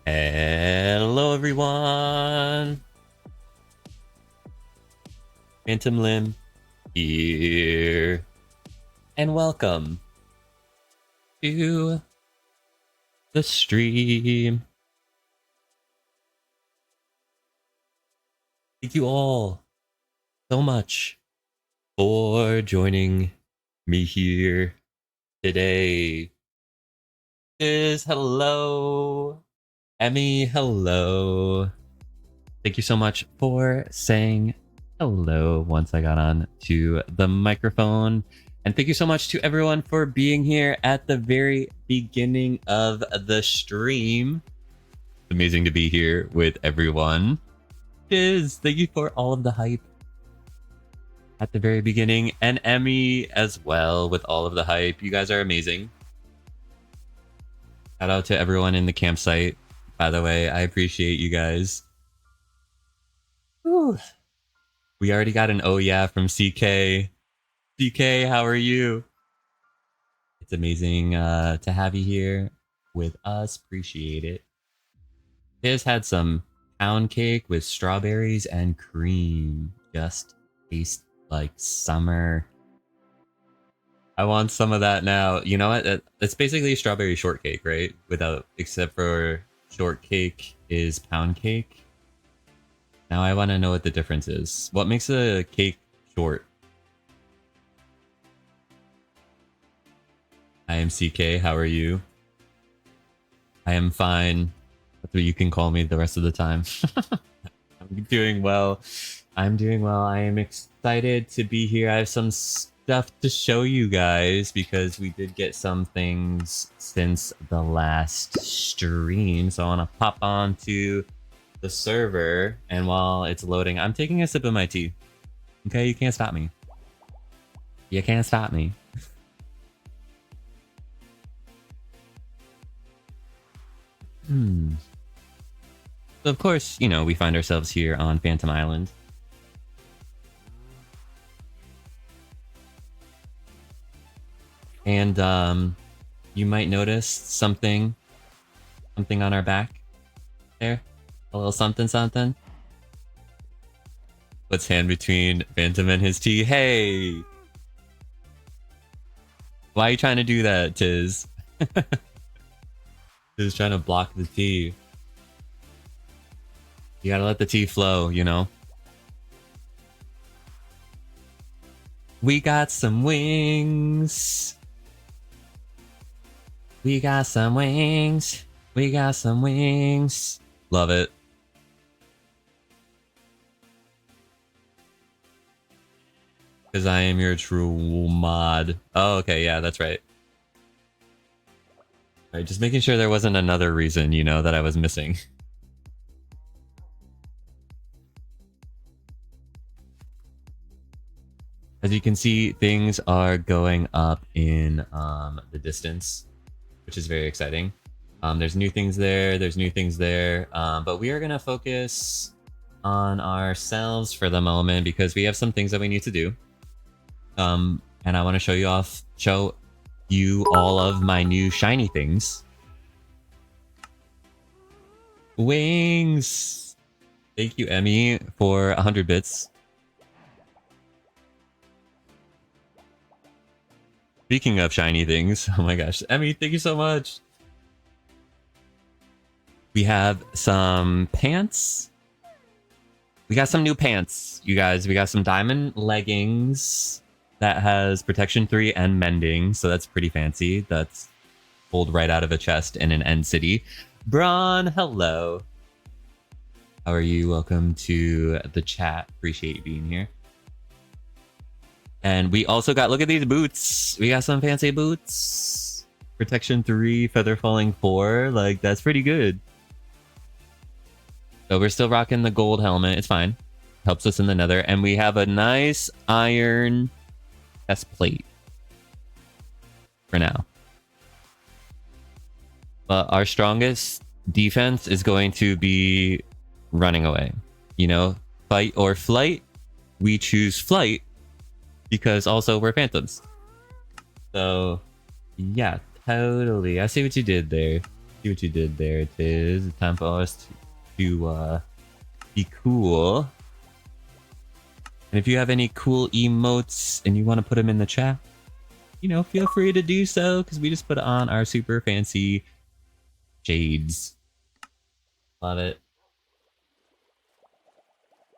Hello everyone! PhantomLimb here. And welcome to the stream. Thank you all so much for joining me here today. Hello. Emmy, hello. Thank you so much for saying hello once I got on to the microphone. And thank you so much to everyone for being here at the very beginning of the stream. It's amazing to be here with everyone. Thank you for all of the hype at the very beginning. And Emmy as well with all of the hype. You guys are amazing. Shout out to everyone in the campsite. By the way, I appreciate you guys. Whew. We already got an oh yeah from CK. CK, how are you? It's amazing to have you here with us. Appreciate it. Tiz had some pound cake with strawberries and cream. Just tastes like summer. I want some of that now. You know what? It's basically strawberry shortcake, right? Except for shortcake is pound cake. Now I want to know what the difference is. What makes a cake short? I am CK. How are you? I am fine. That's what you can call me the rest of the time. I'm doing well. I'm doing well. I am excited to be here. I have some stuff to show you guys because we did get some things since the last stream. So I want to pop on to the server, and while it's loading, I'm taking a sip of my tea. Okay, you can't stop me. You can't stop me. So of course, you know, we find ourselves here on Phantom Island. And you might notice something on our back there. A little something something. Puts hand between Phantom and his tea. Hey! Why are you trying to do that, Tiz? Tiz trying to block the tea. You gotta let the tea flow, you know? We got some wings. We got some wings. We got some wings. Love it. Because I am your true mod. Oh, okay, yeah, that's right. Alright, just making sure there wasn't another reason, you know, that I was missing. As you can see, things are going up in the distance, which is very exciting. There's new things there, but we are going to focus on ourselves for the moment because we have some things that we need to do. And I want to show you all of my new shiny things. Wings! Thank you, Emmy, for 100 bits. Speaking of shiny things, oh my gosh, Emmy, thank you so much. We have some pants. We got some new pants, you guys. We got some diamond leggings that has protection 3 and mending, so that's pretty fancy. That's pulled right out of a chest in an end city. Braun, hello. How are you? Welcome to the chat. Appreciate you being here. And we also got, look at these boots. We got some fancy boots. Protection 3, feather falling 4. Like, that's pretty good. So we're still rocking the gold helmet. It's fine. Helps us in the nether. And we have a nice iron chest plate. For now. But our strongest defense is going to be running away. You know, fight or flight. We choose flight. Because also we're phantoms. So, yeah, totally. I see what you did there. See what you did there, Tiz. It's time for us to be cool. And if you have any cool emotes and you want to put them in the chat, you know, feel free to do so, because we just put on our super fancy shades. Love it.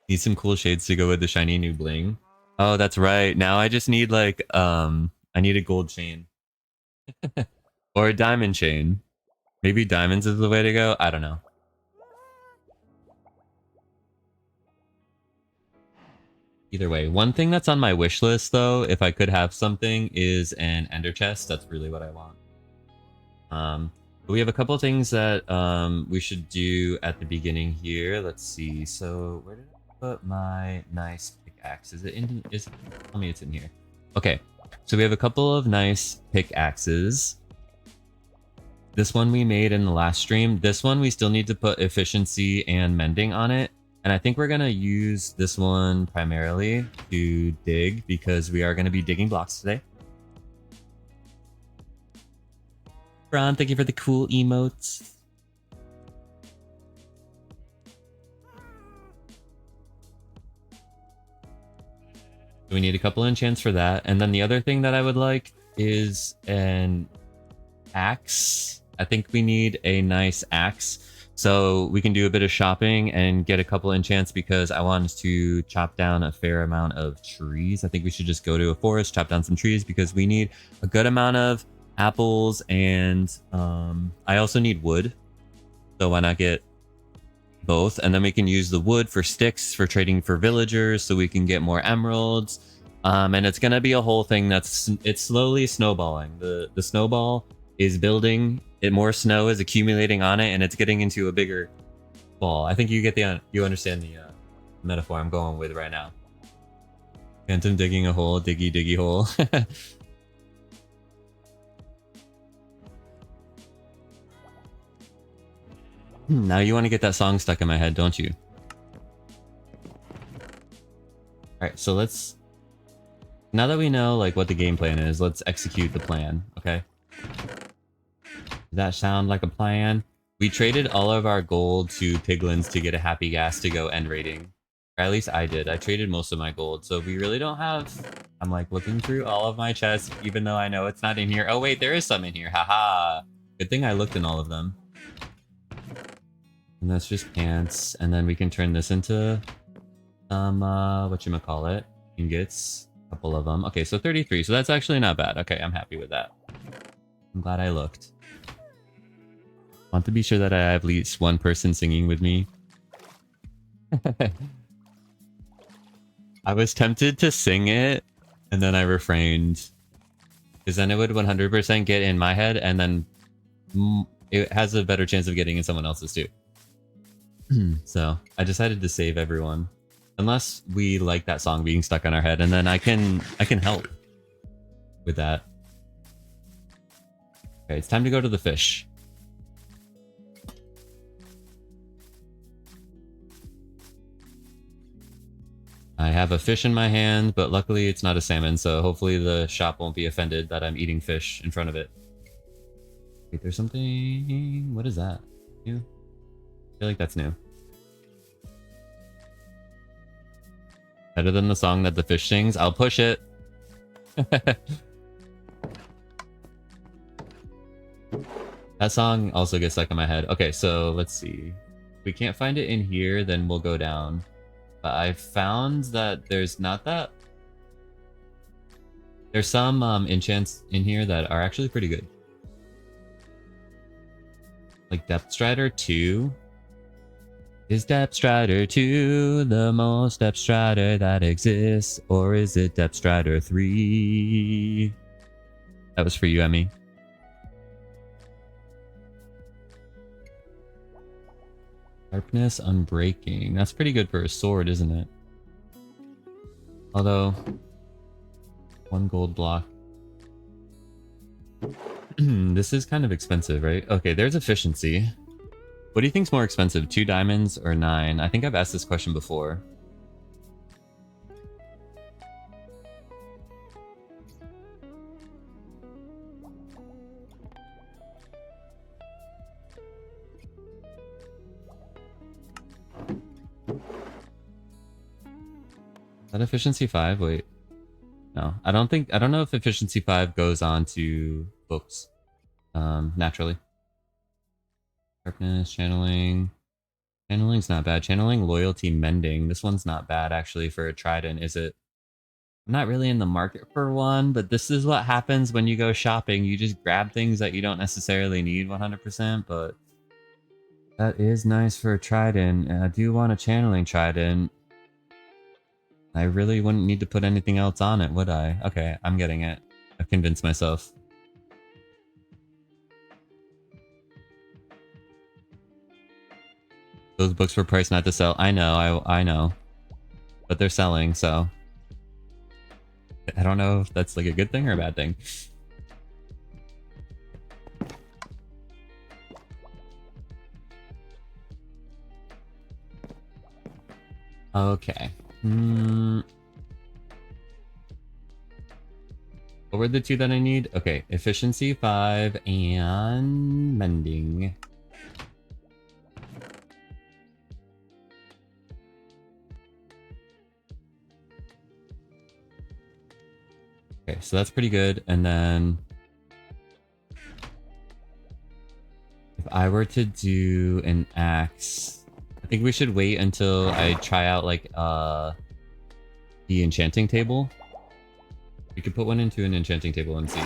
Need some cool shades to go with the shiny new bling. Oh, that's right. Now I just need like, I need a gold chain. Or a diamond chain. Maybe diamonds is the way to go. I don't know. Either way, one thing that's on my wish list, though, if I could have something, is an ender chest. That's really what I want. But we have a couple things that we should do at the beginning here. Let's see. So where did I put my nice pickaxe? Is it in? Tell me it's in here. Okay. So we have a couple of nice pickaxes. This one we made in the last stream. This one we still need to put efficiency and mending on it. And I think we're going to use this one primarily to dig, because we are going to be digging blocks today. Ron, thank you for the cool emotes. We need a couple enchants for that. And then the other thing that I would like is an axe. I think we need a nice axe, so we can do a bit of shopping and get a couple enchants, because I want to chop down a fair amount of trees. I think we should just go to a forest, chop down some trees, because we need a good amount of apples, and I also need wood. So why not get both? And then we can use the wood for sticks for trading for villagers, so we can get more emeralds. And it's gonna be a whole thing it's slowly snowballing. The snowball is building. More snow is accumulating on it, and it's getting into a bigger ball. I think you get you understand the metaphor I'm going with right now. Phantom digging a hole, diggy diggy hole. Now you want to get that song stuck in my head, don't you? Alright, so let's... Now that we know like what the game plan is, let's execute the plan, okay? Does that sound like a plan? We traded all of our gold to piglins to get a happy gas to go end rating. Or at least I did. I traded most of my gold, so we really don't have... I'm like looking through all of my chests, even though I know it's not in here. Oh wait, there is some in here, haha! Good thing I looked in all of them. And that's just pants, and then we can turn this into some, whatchamacallit, ingots. A couple of them. Okay, so 33, so that's actually not bad. Okay, I'm happy with that. I'm glad I looked. Want to be sure that I have at least one person singing with me. I was tempted to sing it, and then I refrained. Because then it would 100% get in my head, and then it has a better chance of getting in someone else's too. So I decided to save everyone. Unless we like that song being stuck on our head, and then I can help with that. Okay, it's time to go to the fish. I have a fish in my hand, but luckily it's not a salmon, so hopefully the shop won't be offended that I'm eating fish in front of it. Wait, there's something... What is that? New? I feel like that's new. Better than the song that the fish sings? I'll push it. That song also gets stuck in my head. Okay, so let's see. If we can't find it in here, then we'll go down. But I found that there's not that... There's some enchants in here that are actually pretty good. Like Depth Strider 2. Is Depth Strider 2 the most Depth Strider that exists? Or is it Depth Strider 3? That was for you, Emmy. Sharpness Unbreaking. That's pretty good for a sword, isn't it? Although... 1 gold block. This is kind of expensive, right? Okay, there's efficiency. What do you think's more expensive, 2 diamonds or 9? I think I've asked this question before. that efficiency 5? Wait. No, I don't know if efficiency 5 goes on to books naturally. Sharpness, channeling. Channeling's not bad. Channeling, loyalty, mending. This one's not bad actually for a trident, is it? I'm not really in the market for one, but this is what happens when you go shopping. You just grab things that you don't necessarily need 100%, but that is nice for a trident. And I do want a channeling trident. I really wouldn't need to put anything else on it, would I? Okay, I'm getting it. I've convinced myself. Those books were priced not to sell. I know, I know. But they're selling, so... I don't know if that's like a good thing or a bad thing. Okay. What were the two that I need? Okay, efficiency 5 and mending. Okay, so that's pretty good. And then if I were to do an axe, I think we should wait until I try out like the enchanting table. We could put one into an enchanting table and see.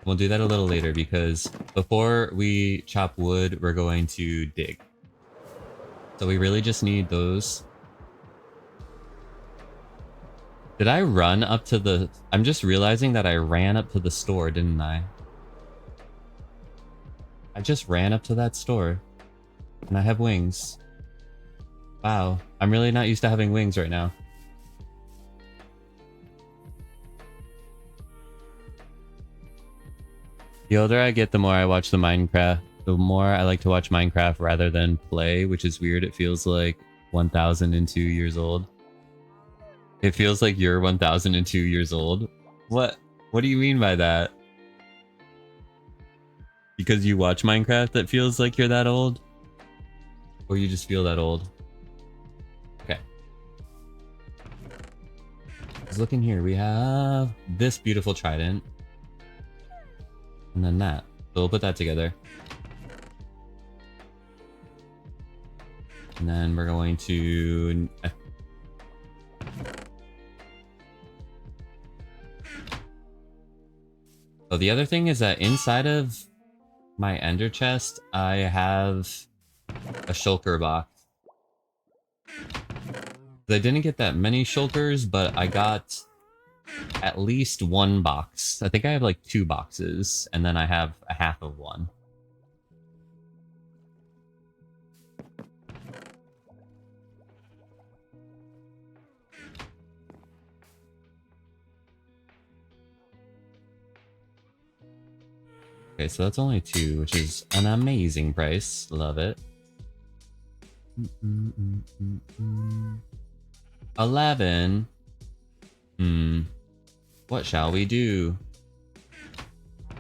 We'll do that a little later because before we chop wood, we're going to dig. So we really just need those. Did I run up to the... I'm just realizing that I ran up to the store, didn't I? I just ran up to that store. And I have wings. Wow. I'm really not used to having wings right now. The older I get, the more I watch the Minecraft. The more I like to watch Minecraft rather than play, which is weird. It feels like 1002 years old. It feels like you're 1002 years old. What do you mean by that? Because you watch Minecraft that feels like you're that old? Or you just feel that old? Okay. Let's look in here. We have this beautiful trident. And then that. So we'll put that together. And then we're going to... Oh, the other thing is that inside of my ender chest, I have a shulker box. I didn't get that many shulkers, but I got at least one box. I think I have like 2 boxes, and then I have a half of one. Okay, so that's only 2, which is an amazing price. Love it. 11. What shall we do? Is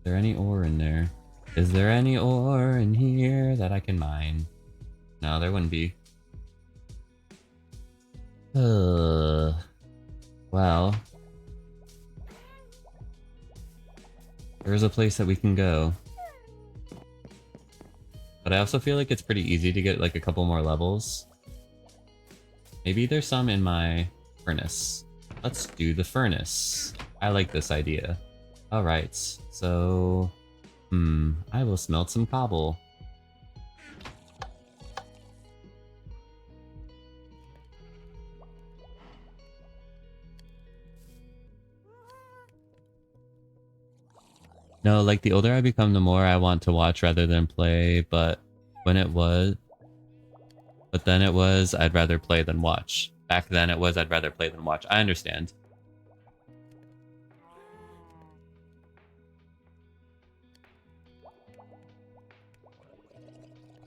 there any ore in there? Is there any ore in here that I can mine? No, there wouldn't be. Well. There's a place that we can go. But I also feel like it's pretty easy to get like a couple more levels. Maybe there's some in my furnace. Let's do the furnace. I like this idea. Alright, so... I will smelt some cobble. No, like the older I become, the more I want to watch rather than play, but then it was, I'd rather play than watch. Back then it was, I'd rather play than watch. I understand.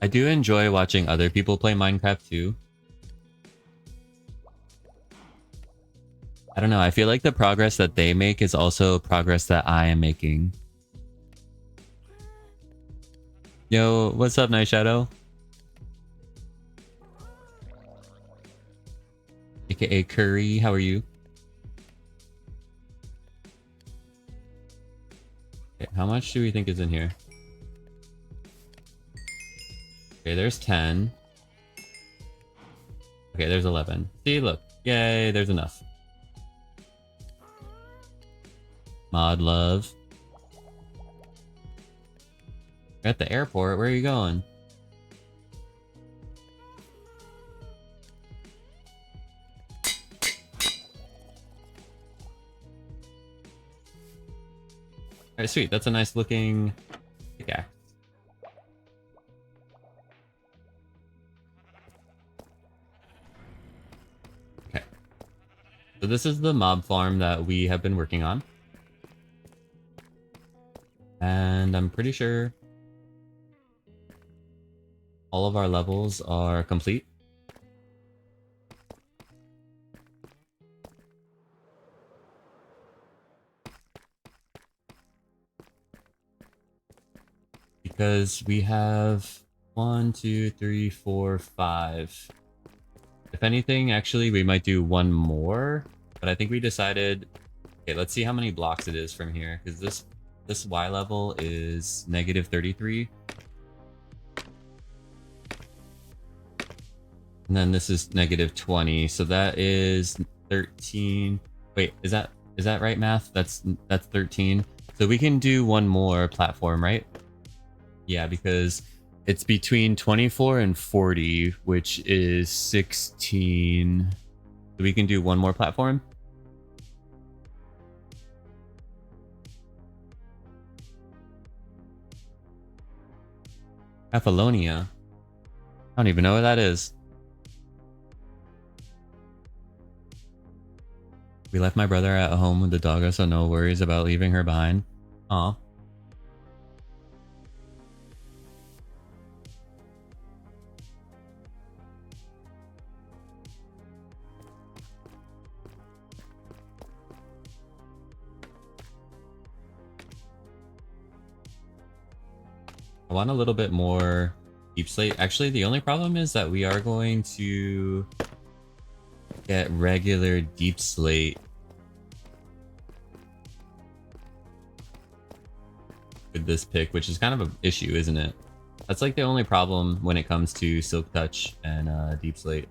I do enjoy watching other people play Minecraft too. I don't know, I feel like the progress that they make is also progress that I am making. Yo, what's up, Night Shadow? aka Curry. How are you? Okay, how much do we think is in here? Okay, there's 10. Okay, there's 11. See, look. Yay, there's enough. Mod love. You're at the airport. Where are you going? Alright, sweet. That's a nice looking pickaxe. Okay. So this is the mob farm that we have been working on. And I'm pretty sure all of our levels are complete. Because we have 1, 2, 3, 4, 5. If anything, actually, we might do one more. But I think we decided... Okay, let's see how many blocks it is from here. Because this Y level is -33. And then this is -20. So that is 13. Wait, is that right, math? That's 13. So we can do one more platform, right? Yeah, because it's between 24 and 40, which is 16. So we can do one more platform. Apollonia. I don't even know what that is. We left my brother at home with the doggo, so no worries about leaving her behind. Aw. I want a little bit more deep slate. Actually, the only problem is that we are going to get regular deep slate with this pick, which is kind of an issue, isn't it? That's like the only problem when it comes to Silk Touch and deep slate.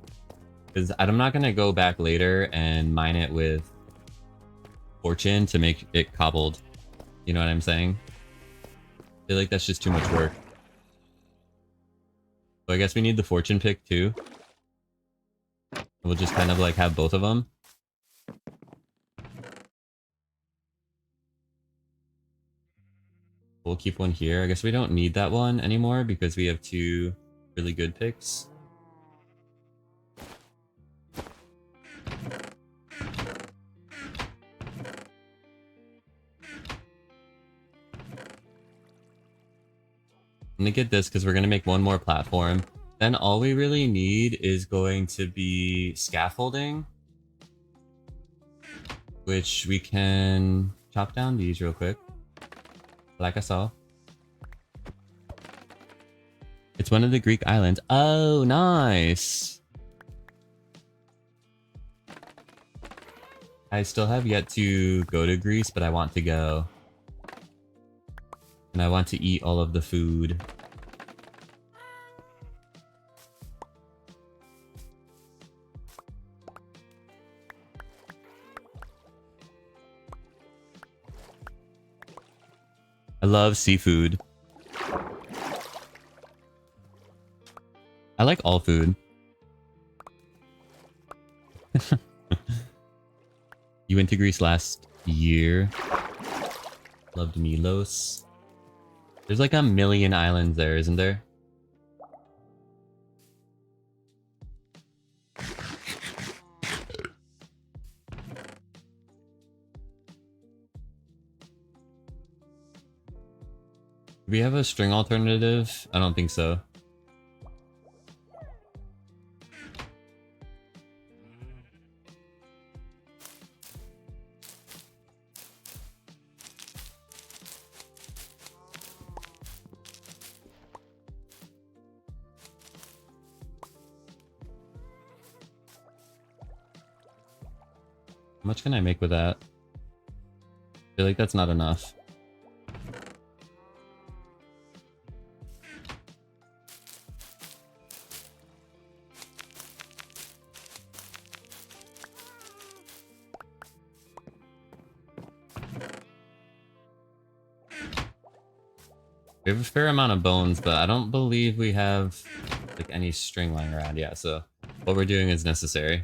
Because I'm not going to go back later and mine it with Fortune to make it cobbled. You know what I'm saying? I feel like that's just too much work. So I guess we need the Fortune pick too. We'll just kind of like have both of them. We'll keep one here. I guess we don't need that one anymore because we have two really good picks. I'm gonna get this because we're gonna make one more platform. Then all we really need is going to be scaffolding, which we can chop down these real quick, like I saw. It's one of the Greek islands. Oh, nice. I still have yet to go to Greece, but I want to go. And I want to eat all of the food. I love seafood. I like all food. You went to Greece last year. Loved Milos. There's like a million islands there, isn't there? Do we have a string alternative? I don't think so. How much can I make with that? I feel like that's not enough. We have a fair amount of bones, but I don't believe we have like any string lying around. Yeah, so what we're doing is necessary.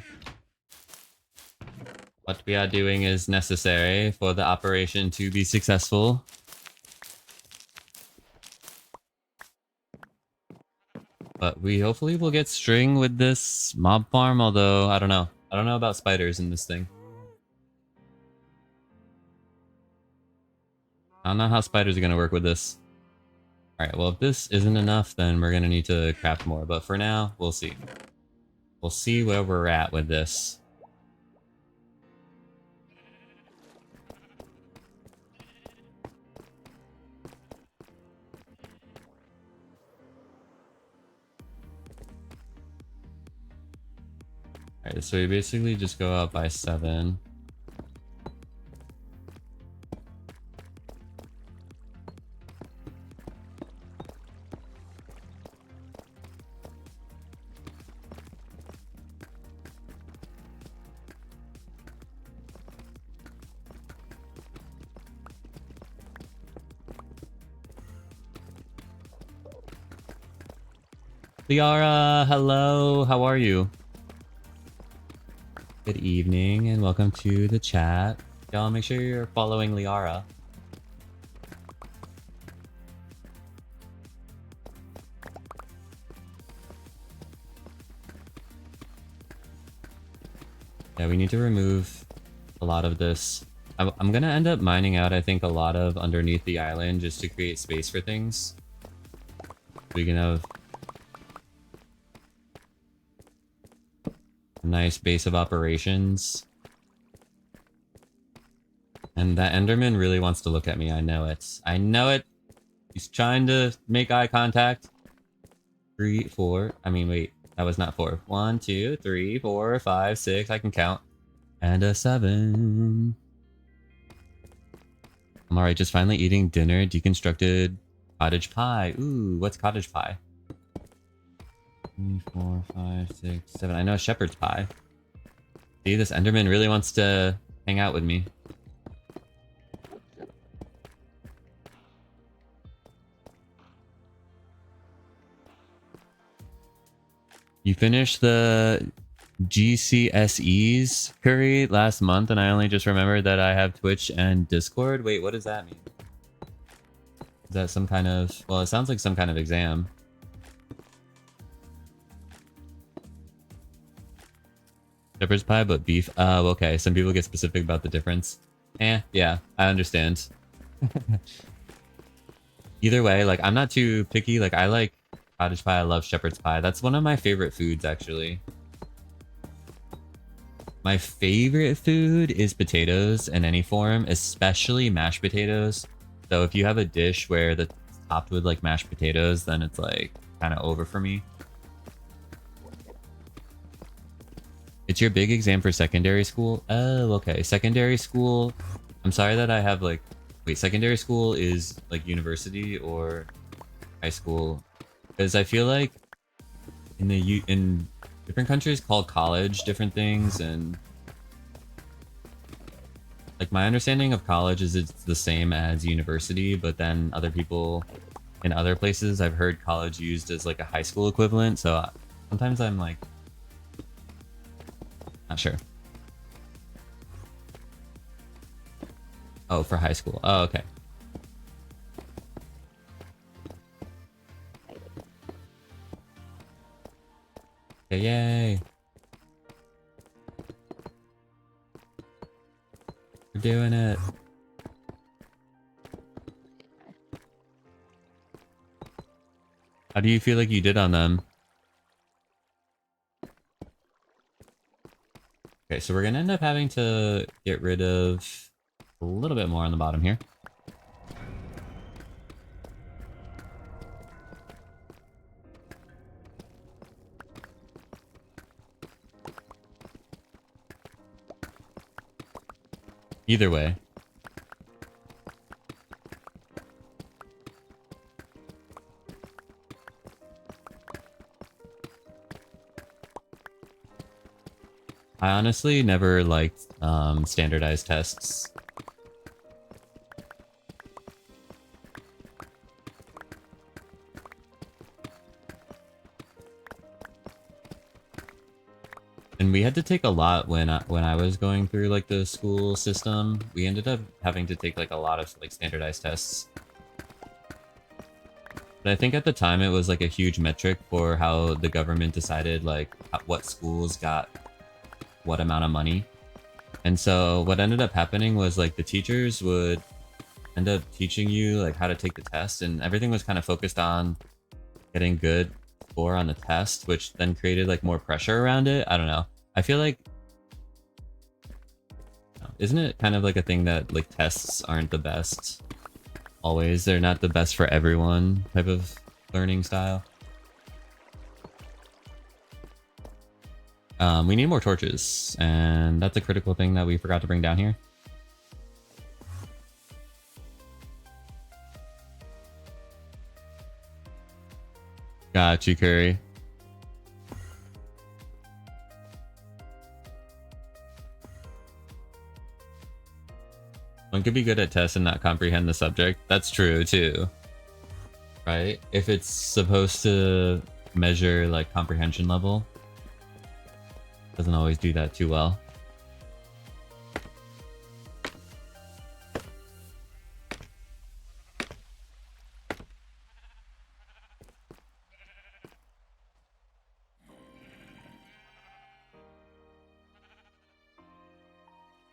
What we are doing is necessary for the operation to be successful. But we hopefully will get string with this mob farm, although I don't know. I don't know about spiders in this thing. I don't know how spiders are going to work with this. Alright, well if this isn't enough, then we're going to need to craft more. But for now, we'll see. We'll see where we're at with this. Alright, so we basically just go up by 7. Liara, hello, how are you? Good evening and welcome to the chat. Y'all make sure you're following Liara. Yeah, we need to remove a lot of this. I'm gonna end up mining out, I think, a lot of underneath the island just to create space for things. We can have a nice base of operations. And that Enderman really wants to look at me, I know it. I know it! He's trying to make eye contact. 3, 4, I mean wait, that was not 4. 1, 2, 3, 4, 5, 6, I can count. And a 7. I'm alright, just finally eating dinner. Deconstructed cottage pie. Ooh, what's cottage pie? 3, 4, 5, 6, 7. I know shepherd's pie. See, this Enderman really wants to hang out with me. You finished the GCSEs curry last month, and I only just remembered that I have Twitch and Discord. Wait, what does that mean? Is that some kind of... Well, it sounds like some kind of exam. Shepherd's pie, but beef. Oh, okay. Some people get specific about the difference. Yeah, I understand. Either way, like, I'm not too picky. Like, I like cottage pie. I love shepherd's pie. That's one of my favorite foods, actually. My favorite food is potatoes in any form, especially mashed potatoes. So if you have a dish where it's topped with, like, mashed potatoes, then it's, like, kind of over for me. It's your big exam for secondary school? Oh, okay. Secondary school. I'm sorry that I have like... Wait, secondary school is like university or high school? Because I feel like in different countries called college different things, and like my understanding of college is it's the same as university, but then other people in other places I've heard college used as like a high school equivalent. So sometimes I'm like not sure. Oh, for high school. Oh, okay. Okay, yay. We're doing it. How do you feel like you did on them? Okay, so we're gonna end up having to get rid of a little bit more on the bottom here. Either way. I honestly never liked standardized tests. And we had to take a lot when I was going through like the school system. We ended up having to take like a lot of like standardized tests. But I think at the time it was like a huge metric for how the government decided like what schools got what amount of money. And so what ended up happening was like the teachers would end up teaching you like how to take the test, and everything was kind of focused on getting good score on the test, which then created like more pressure around it. I don't know. I feel like, isn't it kind of like a thing that like tests aren't the best always? They're not the best for everyone type of learning style. We need more torches, and that's a critical thing that we forgot to bring down here. Got you, Curry. One could be good at tests and not comprehend the subject. That's true too, right? If it's supposed to measure like comprehension level, doesn't always do that too well.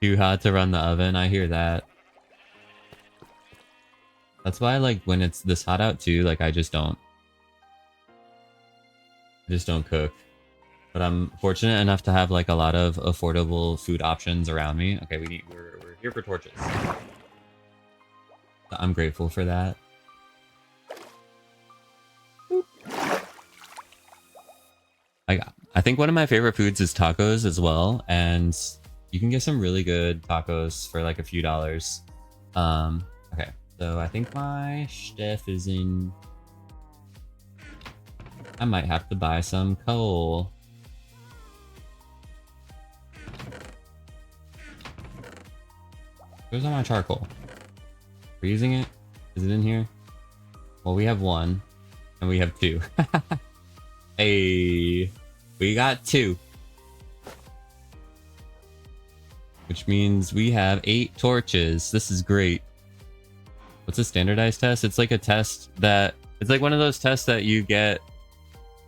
Too hot to run the oven, I hear that. That's why like when it's this hot out too, like I just don't cook. But I'm fortunate enough to have like a lot of affordable food options around me. Okay, we're here for torches. I'm grateful for that. I think one of my favorite foods is tacos as well, and you can get some really good tacos for like a few dollars. Okay, so I think my stuff is in. I might have to buy some coal. Where's all my charcoal? We're using it? Is it in here? Well, we have one, and we have two. Hey, we got two. Which means we have 8 torches. This is great. What's a standardized test? It's like a test that... It's like one of those tests that you get...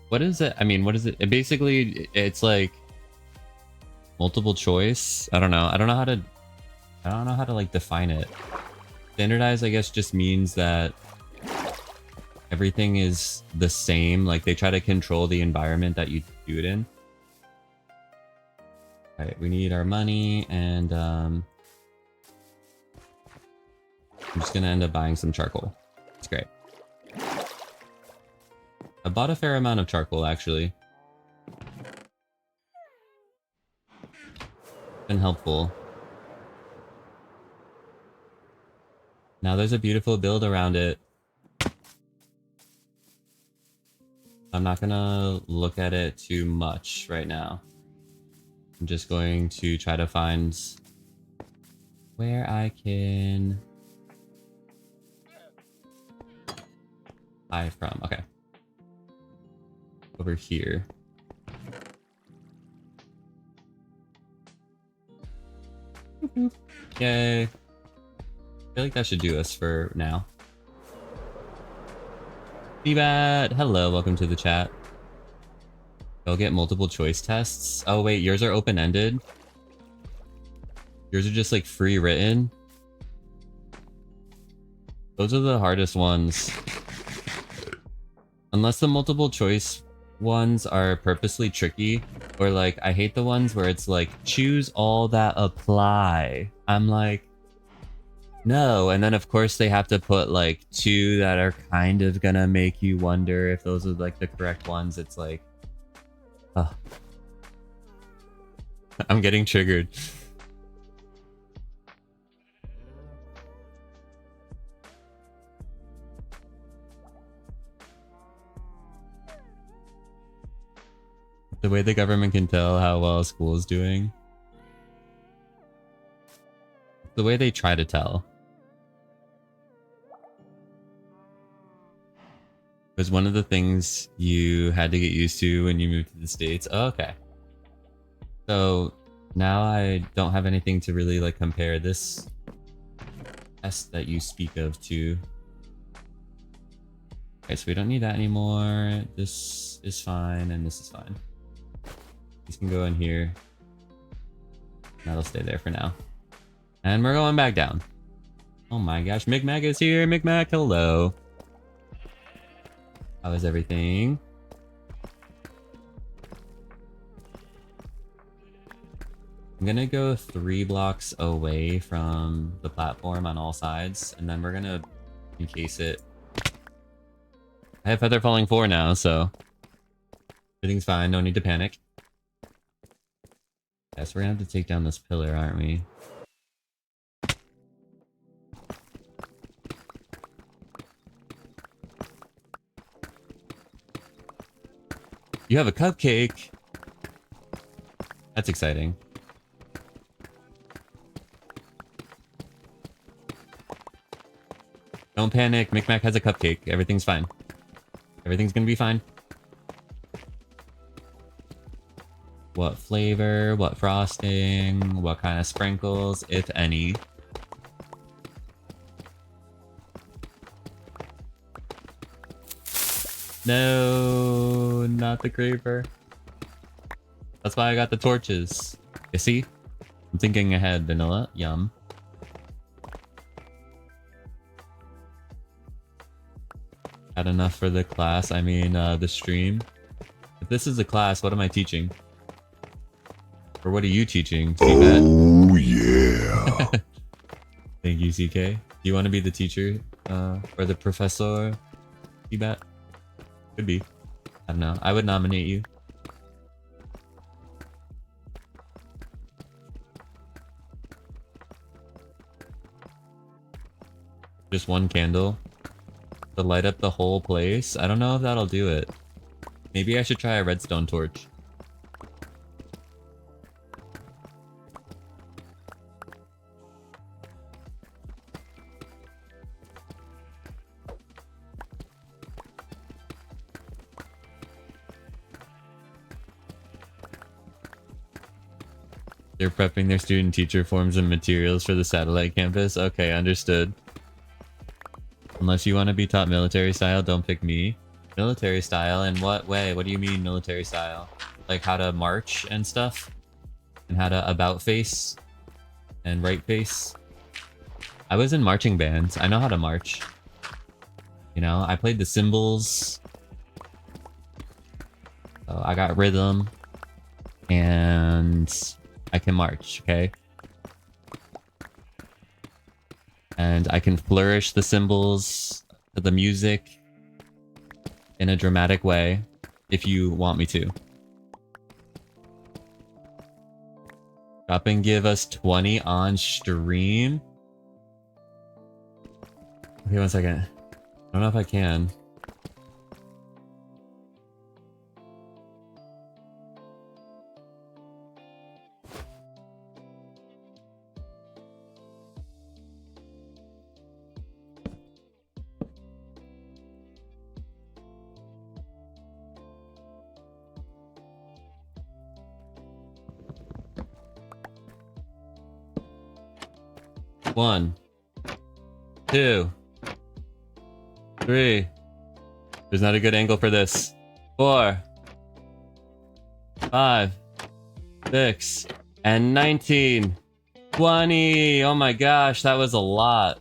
What is it? I mean, what is it? It basically, it's like... multiple choice? I don't know. I don't know how to like define it. Standardized, I guess, just means that... everything is the same. Like, they try to control the environment that you do it in. Alright, we need our money, and I'm just gonna end up buying some charcoal. It's great. I bought a fair amount of charcoal, actually. Been helpful. Now there's a beautiful build around it. I'm not gonna look at it too much right now. I'm just going to try to find where I can buy from. Okay. Over here. Yay. I feel like that should do us for now. Seabat, hello, welcome to the chat. Go get multiple choice tests. Oh wait, yours are open-ended? Yours are just like free written? Those are the hardest ones. Unless the multiple choice ones are purposely tricky, or like, I hate the ones where it's like, choose all that apply. I'm like, no, and then of course they have to put like 2 that are kind of gonna make you wonder if those are like the correct ones. It's like, oh. I'm getting triggered. The way the government can tell how well a school is doing. The way they try to tell. Was one of the things you had to get used to when you moved to the States. Oh, okay. So now I don't have anything to really like compare this test that you speak of to. Okay, so we don't need that anymore. This is fine and this is fine. These can go in here. That'll stay there for now. And we're going back down. Oh my gosh, Micmac is here. Micmac, hello. How is everything? I'm gonna go 3 blocks away from the platform on all sides, and then we're gonna encase it. I have Feather Falling 4 now, so everything's fine, no need to panic. Yes, we're gonna have to take down this pillar, aren't we? You have a cupcake! That's exciting. Don't panic, Micmac has a cupcake. Everything's fine. Everything's gonna be fine. What flavor? What frosting? What kind of sprinkles, if any? No, not the creeper. That's why I got the torches. You see? I'm thinking ahead, vanilla. Yum. Had enough for the class. I mean, the stream. If this is a class, what am I teaching? Or what are you teaching? Oh, yeah. Thank you, CK. Do you want to be the teacher? Or the professor? C-Bet? Could be. I don't know. I would nominate you. Just one candle to light up the whole place. I don't know if that'll do it. Maybe I should try a redstone torch. They're prepping their student teacher forms and materials for the satellite campus. Okay, understood. Unless you want to be taught military style, don't pick me. Military style? In what way? What do you mean military style? Like how to march and stuff? And how to about face? And right face? I was in marching bands. I know how to march. You know, I played the cymbals. So I got rhythm. And I can march, okay? And I can flourish the cymbals to the music in a dramatic way if you want me to. Drop and give us 20 on stream. Okay, 1 second. I don't know if I can. One, 2, 3. There's not a good angle for this. 4, 5, 6, and 19. 20. Oh my gosh, that was a lot.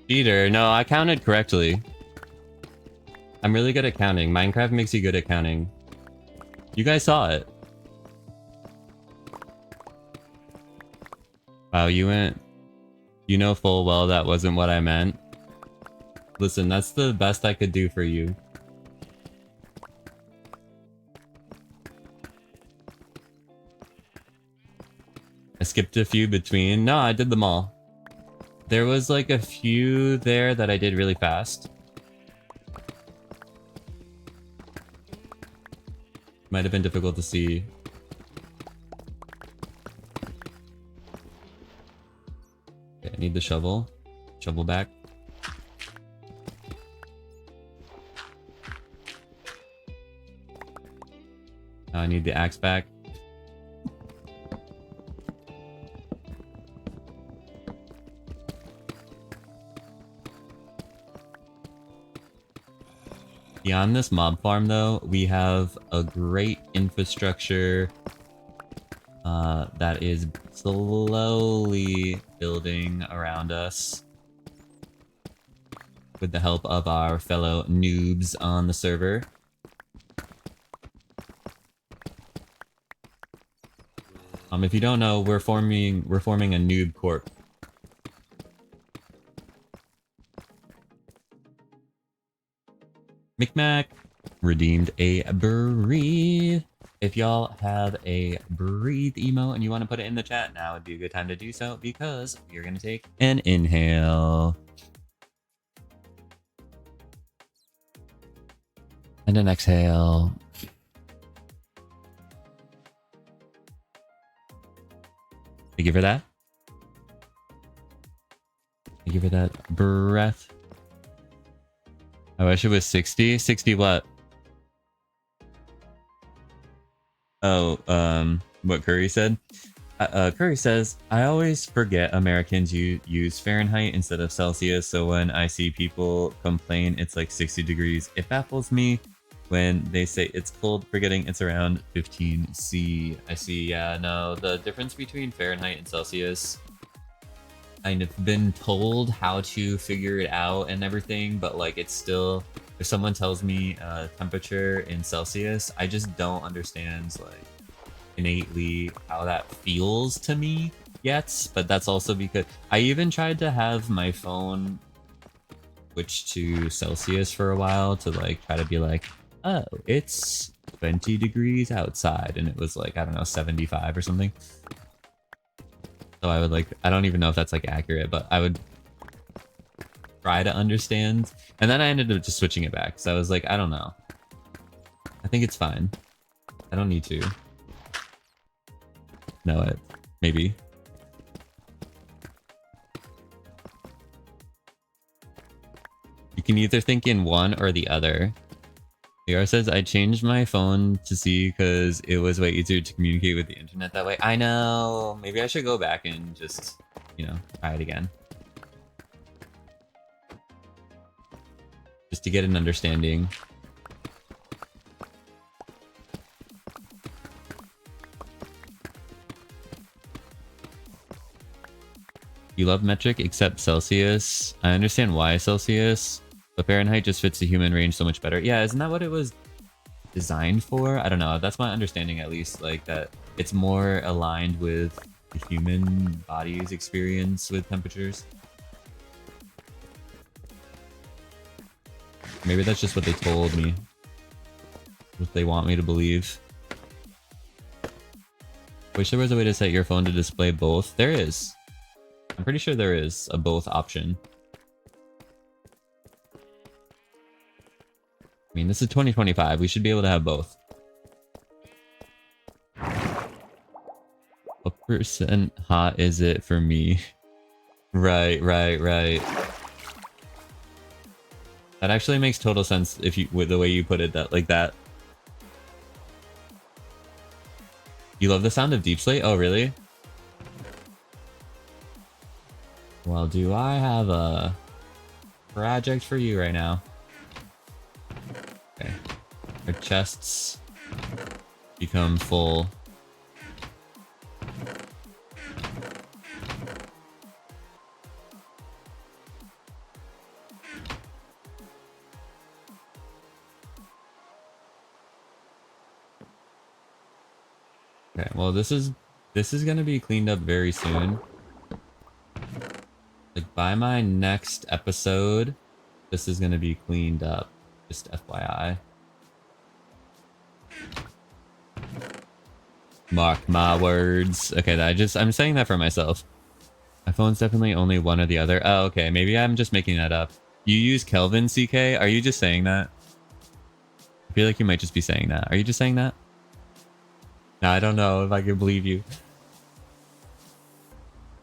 Cheater. No, I counted correctly. I'm really good at counting. Minecraft makes you good at counting. You guys saw it. Wow, you went... You know full well that wasn't what I meant. Listen, that's the best I could do for you. I skipped a few between. No, I did them all. There was like a few there that I did really fast. Might have been difficult to see. Okay, I need the shovel. Shovel back. Now I need the axe back. Beyond this mob farm, though, we have a great infrastructure that is slowly building around us with the help of our fellow noobs on the server. If you don't know, we're forming a Noob Corp. Micmac redeemed a breathe. If y'all have a breathe emo and you want to put it in the chat, now would be a good time to do so because you're gonna take an inhale and an exhale. Thank you for that. Thank you for that breath. I wish it was 60. 60 what? Oh, what Curry said? Curry says, I always forget Americans use Fahrenheit instead of Celsius, so when I see people complain it's like 60 degrees, it baffles me when they say it's cold, forgetting it's around 15°C. I see, yeah, no, the difference between Fahrenheit and Celsius, I've been told how to figure it out and everything, but like it's still, if someone tells me temperature in Celsius, I just don't understand like innately how that feels to me yet. But that's also because I even tried to have my phone switch to Celsius for a while to like try to be like, oh, it's 20 degrees outside, and it was like, I don't know, 75 or something. So I would like, I don't even know if that's like accurate, but I would try to understand. And then I ended up just switching it back. So I was like, I don't know. I think it's fine. I don't need to know it. Maybe. You can either think in one or the other. VR says, I changed my phone to see because it was way easier to communicate with the internet that way. I know. Maybe I should go back and just, you know, try it again. Just to get an understanding. You love metric except Celsius. I understand why Celsius. But Fahrenheit just fits the human range so much better. Yeah, isn't that what it was designed for? I don't know. That's my understanding, at least. Like, that it's more aligned with the human body's experience with temperatures. Maybe that's just what they told me. What they want me to believe. Wish there was a way to set your phone to display both. There is. I'm pretty sure there is a both option. I mean, this is 2025. We should be able to have both. What percent hot is it for me? Right. That actually makes total sense if you, with the way you put it, that like that. You love the sound of deep slate? Oh, really? Well, do I have a project for you right now? Okay. Our chests become full. Okay, well this is gonna be cleaned up very soon. Like by my next episode, this is gonna be cleaned up. Just FYI. Mark my words. Okay, I'm saying that for myself. My phone's definitely only one or the other. Oh, okay. Maybe I'm just making that up. You use Kelvin, CK? Are you just saying that? I feel like you might just be saying that. Are you just saying that? No, I don't know if I can believe you.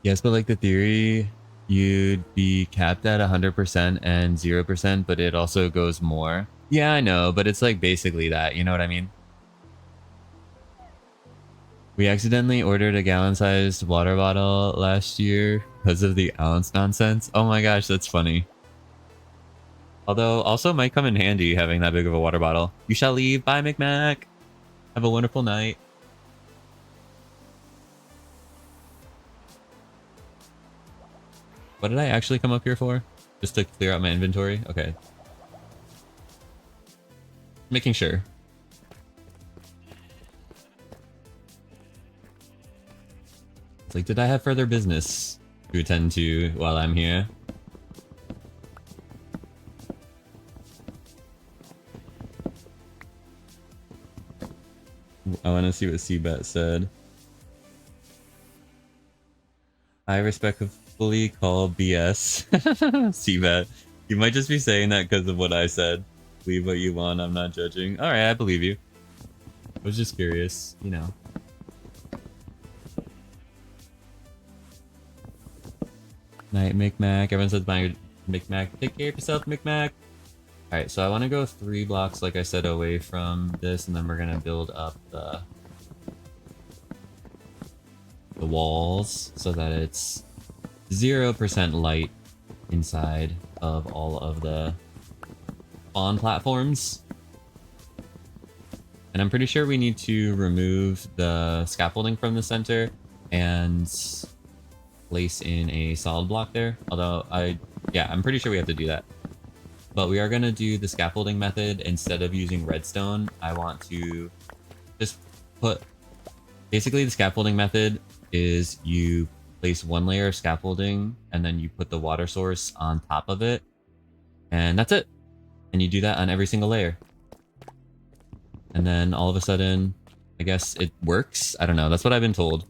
Yes, but like the theory, you'd be capped at 100% and 0%, but it also goes more. Yeah, I know, but it's like basically that. You know what I mean? We accidentally ordered a gallon-sized water bottle last year because of the ounce nonsense. Oh my gosh, that's funny. Although, also might come in handy having that big of a water bottle. You shall leave. Bye, McMac. Have a wonderful night. What did I actually come up here for? Just to clear out my inventory? Okay. Making sure. It's like, did I have further business to attend to while I'm here? I want to see what Seabet said. I respectfully call BS. Seabet. You might just be saying that because of what I said. Leave what you want, I'm not judging. Alright, I believe you. I was just curious, you know. Night, McMac. Everyone says bye, McMac. Take care of yourself, McMac. Alright, so I want to go 3 blocks, like I said, away from this, and then we're going to build up the walls so that it's 0% light inside of all of the spawn platforms. And I'm pretty sure we need to remove the scaffolding from the center and place in a solid block there. Although I'm pretty sure we have to do that. But we are going to do the scaffolding method instead of using redstone. I want to just put... Basically, the scaffolding method is you place 1 layer of scaffolding and then you put the water source on top of it. And that's it. And you do that on every single layer. And then all of a sudden, I guess it works? I don't know. That's what I've been told.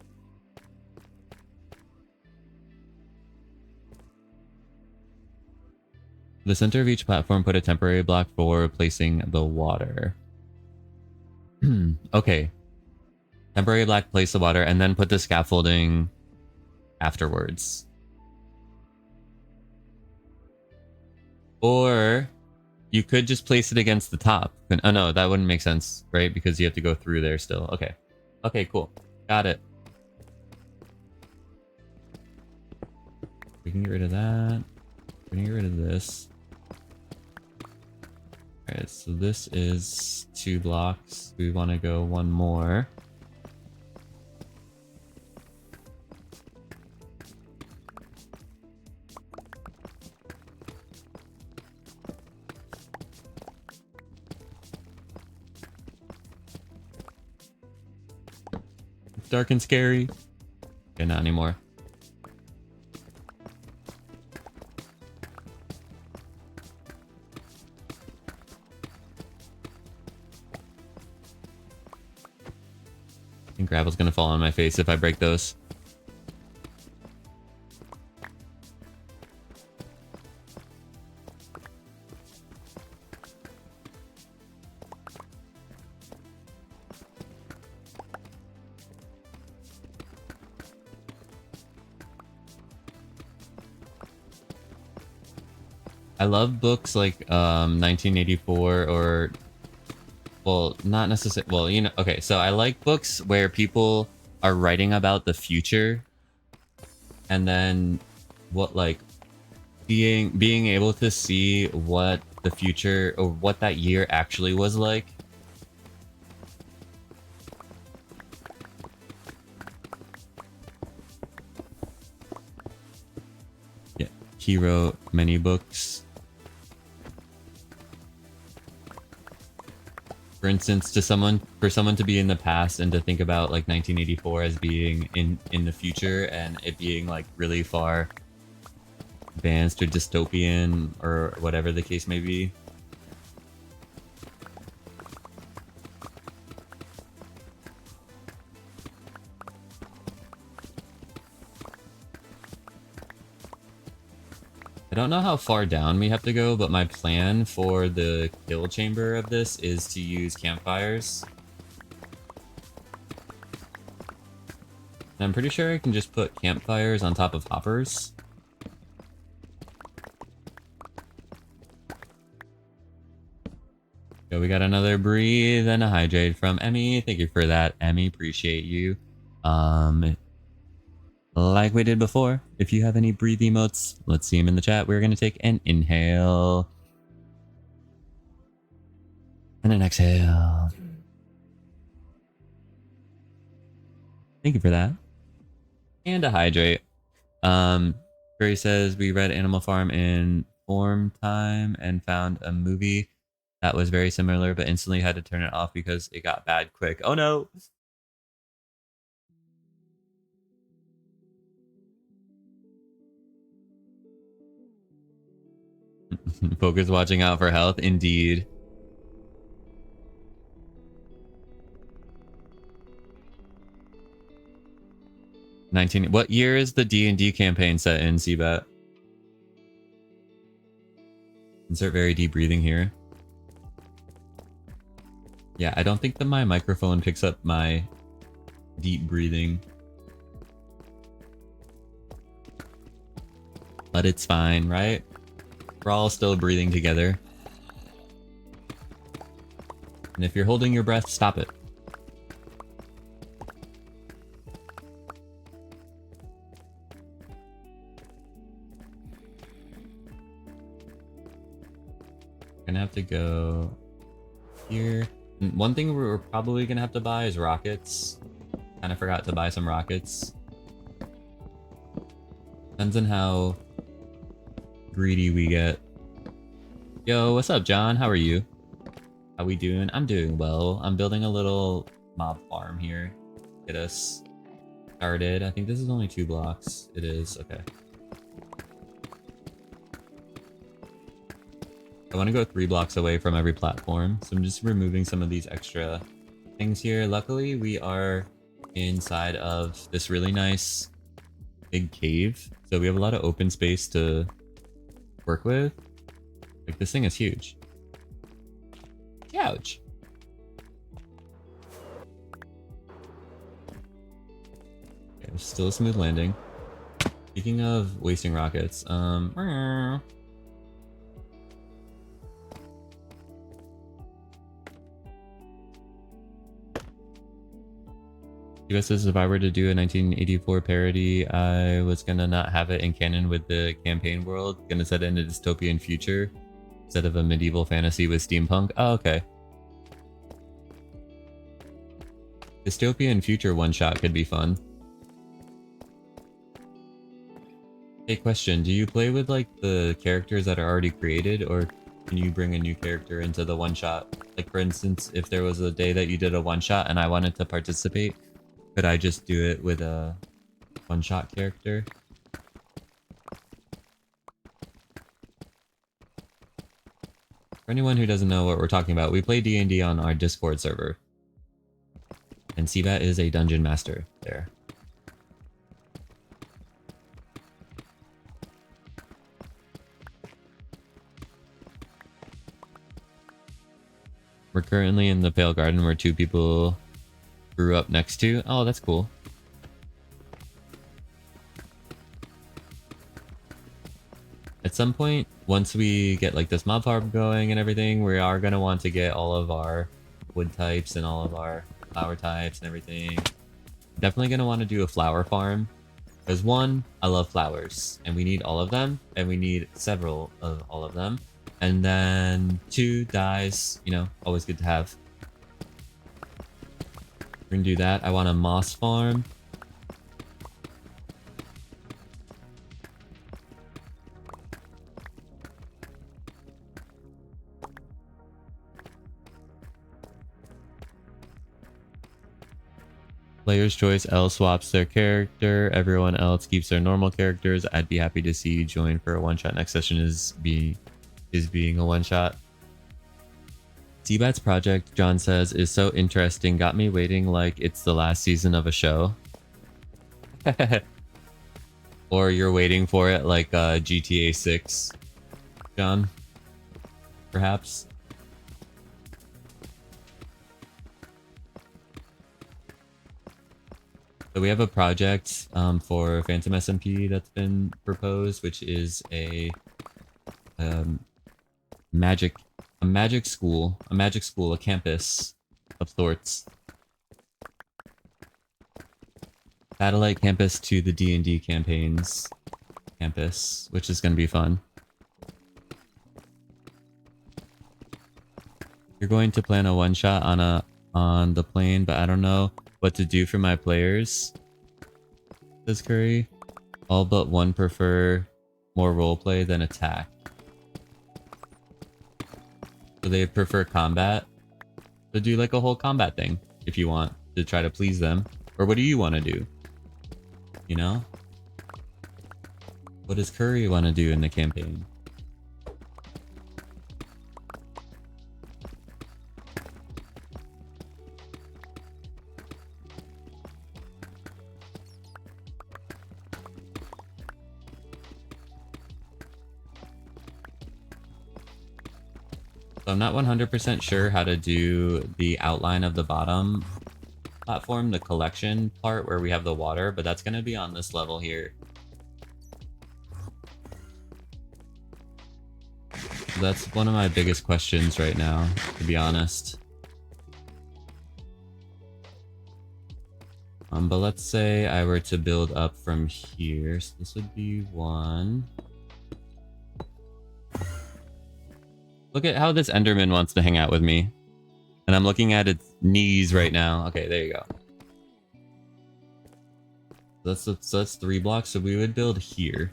The center of each platform, put a temporary block for placing the water. Okay. Temporary block, place the water, and then put the scaffolding afterwards. Or you could just place it against the top. Oh no, that wouldn't make sense, right? Because you have to go through there still. Okay. Okay, cool. Got it. We can get rid of that. We can get rid of this. Alright, so this is 2 blocks. We want to go 1 more. It's dark and scary. Okay, not anymore. I think gravel's gonna fall on my face if I break those. I love books like 1984 or... Well, not necessarily. Well, you know, okay, so I like books where people are writing about the future and then what, like, being able to see what the future or what that year actually was like. Yeah, he wrote many books. For instance, for someone to be in the past and to think about like 1984 as being in the future and it being like really far advanced or dystopian or whatever the case may be. don't know how far down we have to go, but my plan for the kill chamber of this is to use campfires. And I'm pretty sure I can just put campfires on top of hoppers. So we got another breathe and a hydrate from Emmy. Thank you for that, Emmy. Appreciate you. Like we did before, if you have any breathe emotes, let's see them in the chat. We're going to take an inhale and an exhale. Thank you for that. And a hydrate. Gray says, we read Animal Farm in form time and found a movie that was very similar, but instantly had to turn it off because it got bad quick. Oh no! Focus watching out for health, indeed. What year is the D&D campaign set in, Seabat? Insert very deep breathing here. Yeah, I don't think that my microphone picks up my deep breathing. But it's fine, right? We're all still breathing together. And if you're holding your breath, stop it. Gonna have to go here. One thing we're probably gonna have to buy is rockets. Kind of forgot to buy some rockets. Depends on how greedy we get. Yo, what's up, John? How are you? How we doing? I'm doing well. I'm building a little mob farm here. Get us started. I think this is only 2 blocks. It is. Okay. I want to go 3 blocks away from every platform, so I'm just removing some of these extra things here. Luckily, we are inside of this really nice big cave, so we have a lot of open space to work with. Like, this thing is huge. Ouch. Okay, there's still a smooth landing. Speaking of wasting rockets, US says if I were to do a 1984 parody, I was gonna not have it in canon with the campaign world. Gonna set it in a dystopian future instead of a medieval fantasy with steampunk. Oh, okay. Dystopian future one-shot could be fun. Hey, question. Do you play with like the characters that are already created, or can you bring a new character into the one-shot? Like, for instance, if there was a day that you did a one-shot and I wanted to participate, could I just do it with a one-shot character? For anyone who doesn't know what we're talking about, we play D&D on our Discord server. And Seabat is a dungeon master there. We're currently in the Pale Garden where 2 people grew up next to. Oh, that's cool. At some point, once we get like this mob farm going and everything, we are going to want to get all of our wood types and all of our flower types and everything. Definitely going to want to do a flower farm. Because 1, I love flowers and we need all of them, and we need several of all of them. And then 2, dyes, you know, always good to have. We're gonna do that. I want a moss farm. Player's choice, L swaps their character. Everyone else keeps their normal characters. I'd be happy to see you join for a one-shot. Next session is being a one-shot. Seabat's project, John says, is so interesting. Got me waiting like it's the last season of a show. Or you're waiting for it like GTA 6, John? Perhaps? So we have a project for Phantom SMP that's been proposed, which is a um, magic school, a campus of sorts. Satellite campus to the D&D campaigns campus, which is going to be fun. You're going to plan a one-shot on the plane, but I don't know what to do for my players, says Curry. All but one prefer more roleplay than attack. So they prefer combat. So do like a whole combat thing if you want to try to please them. Or what do you want to do? You know? What does Curry want to do in the campaign? So I'm not 100% sure how to do the outline of the bottom platform, the collection part where we have the water, but that's going to be on this level here. So that's one of my biggest questions right now, to be honest. But let's say I were to build up from here. So this would be one. Look at how this Enderman wants to hang out with me. And I'm looking at its knees right now. Okay, there you go. So that's 3 blocks. So we would build here.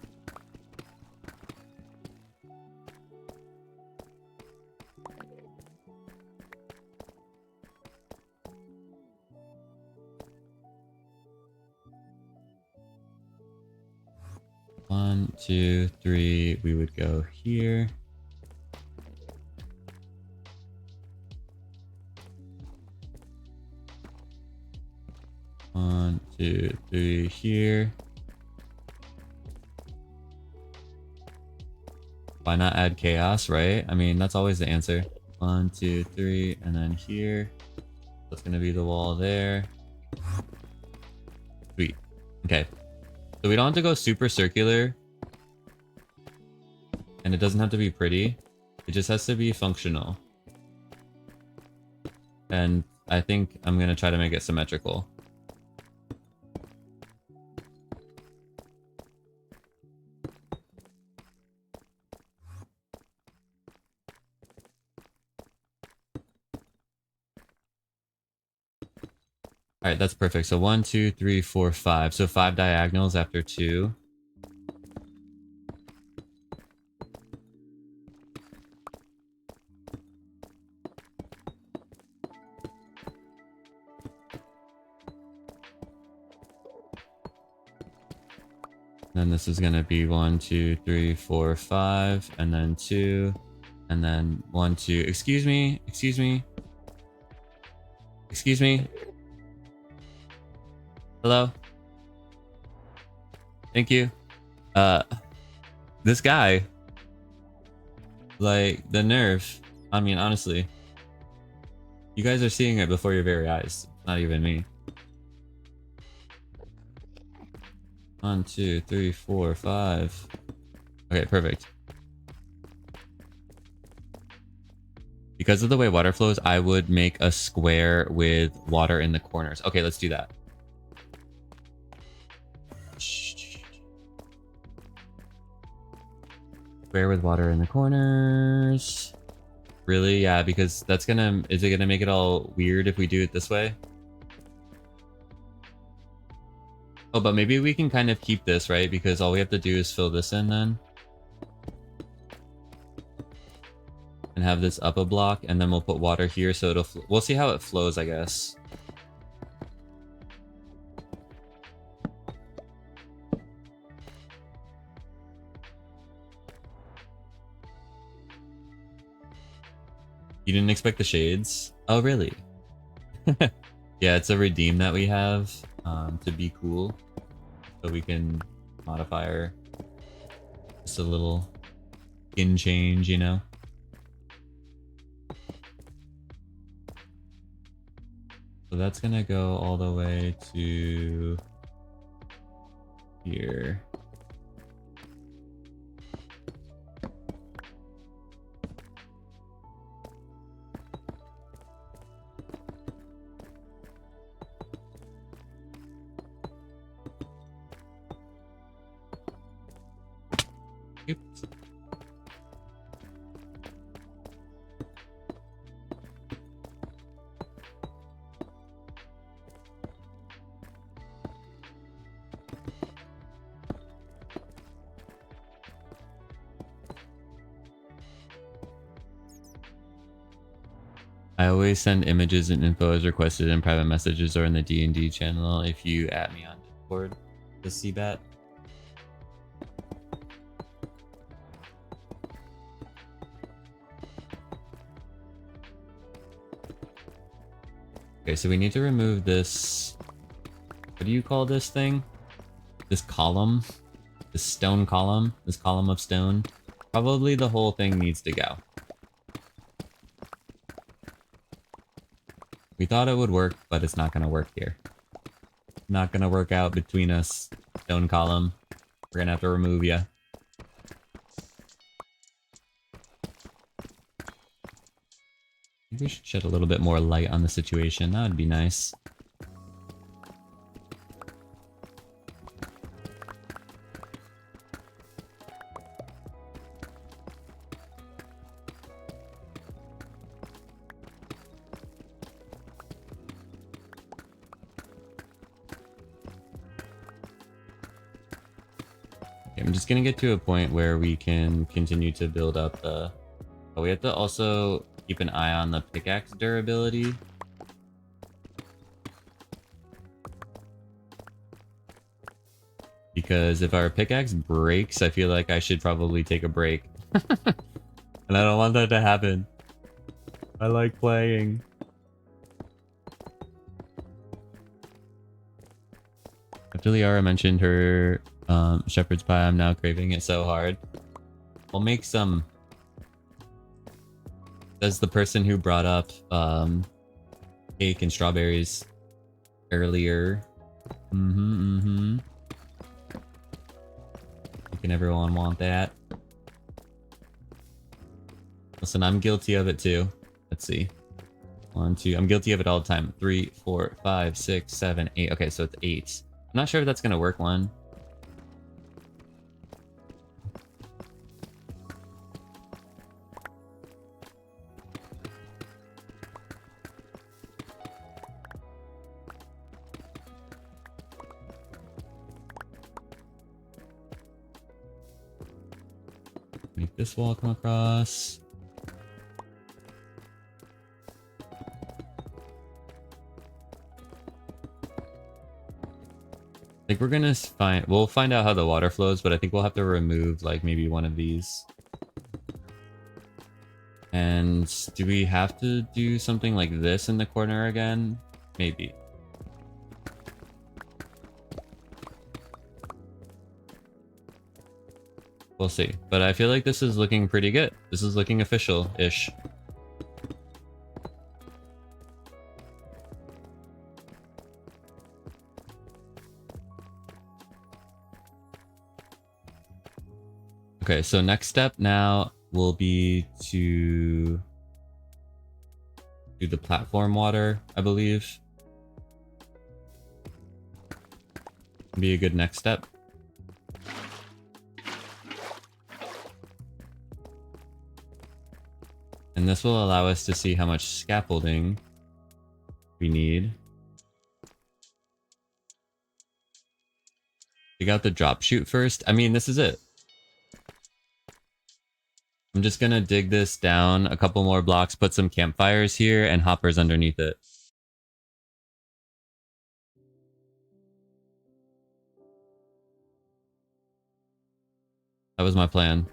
One, two, three. We would go here. One, two, three here. Why not add chaos, right? I mean, that's always the answer. 1, 2, 3, and then here. That's gonna be the wall there. Sweet. Okay. So we don't have to go super circular. And it doesn't have to be pretty. It just has to be functional. And I think I'm gonna try to make it symmetrical. All right, that's perfect. So 1, 2, 3, 4, 5. So 5 diagonals after 2. Then this is gonna be 1, 2, 3, 4, 5, and then 2, and then 1, 2. Excuse me, excuse me, excuse me. Hello. Thank you. This guy, like the nerve. I mean, honestly, you guys are seeing it before your very eyes. Not even me. 1, 2, 3, 4, 5. Okay, perfect. Because of the way water flows, I would make a square with water in the corners. Okay, let's do that. Square with water in the corners. Really? Yeah, because that's gonna... Is it gonna make it all weird if we do it this way? Oh, but maybe we can kind of keep this, right? Because all we have to do is fill this in then. And have this up a block, and then we'll put water here so it'll... We'll see how it flows, I guess. You didn't expect the shades? Oh, really? Yeah, it's a redeem that we have to be cool. So we can modifier. Just a little skin change, you know? So that's gonna go all the way to here. Oops. I always send images and info as requested in private messages or in the D&D channel if you add me on Discord. The CBAT. Okay, so we need to remove this. What do you call this thing? This column? This stone column? This column of stone? Probably the whole thing needs to go. We thought it would work, but it's not gonna work here. Not gonna work out between us, stone column. We're gonna have to remove you. Maybe we should shed a little bit more light on the situation. That would be nice. I'm just gonna get to a point where we can continue to build up the... But we have to also keep an eye on the pickaxe durability. Because if our pickaxe breaks, I feel like I should probably take a break. And I don't want that to happen. I like playing. After Liara mentioned her shepherd's pie, I'm now craving it so hard. We'll make some. Says the person who brought up cake and strawberries earlier. Can everyone want that? Listen, I'm guilty of it too. Let's see. 1, 2. I'm guilty of it all the time. 3, 4, 5, 6, 7, 8. Okay, so it's 8. I'm not sure if that's gonna work. 1. Make this wall come across. Like we're gonna we'll find out how the water flows, but I think we'll have to remove like maybe one of these. And do we have to do something like this in the corner again? Maybe. We'll see. But I feel like this is looking pretty good. This is looking official-ish. Okay, so next step now will be to do the platform water, I believe. Be a good next step. And this will allow us to see how much scaffolding we need. Dig out the drop chute first. I mean, this is it. I'm just gonna dig this down a couple more blocks, put some campfires here and hoppers underneath it. That was my plan.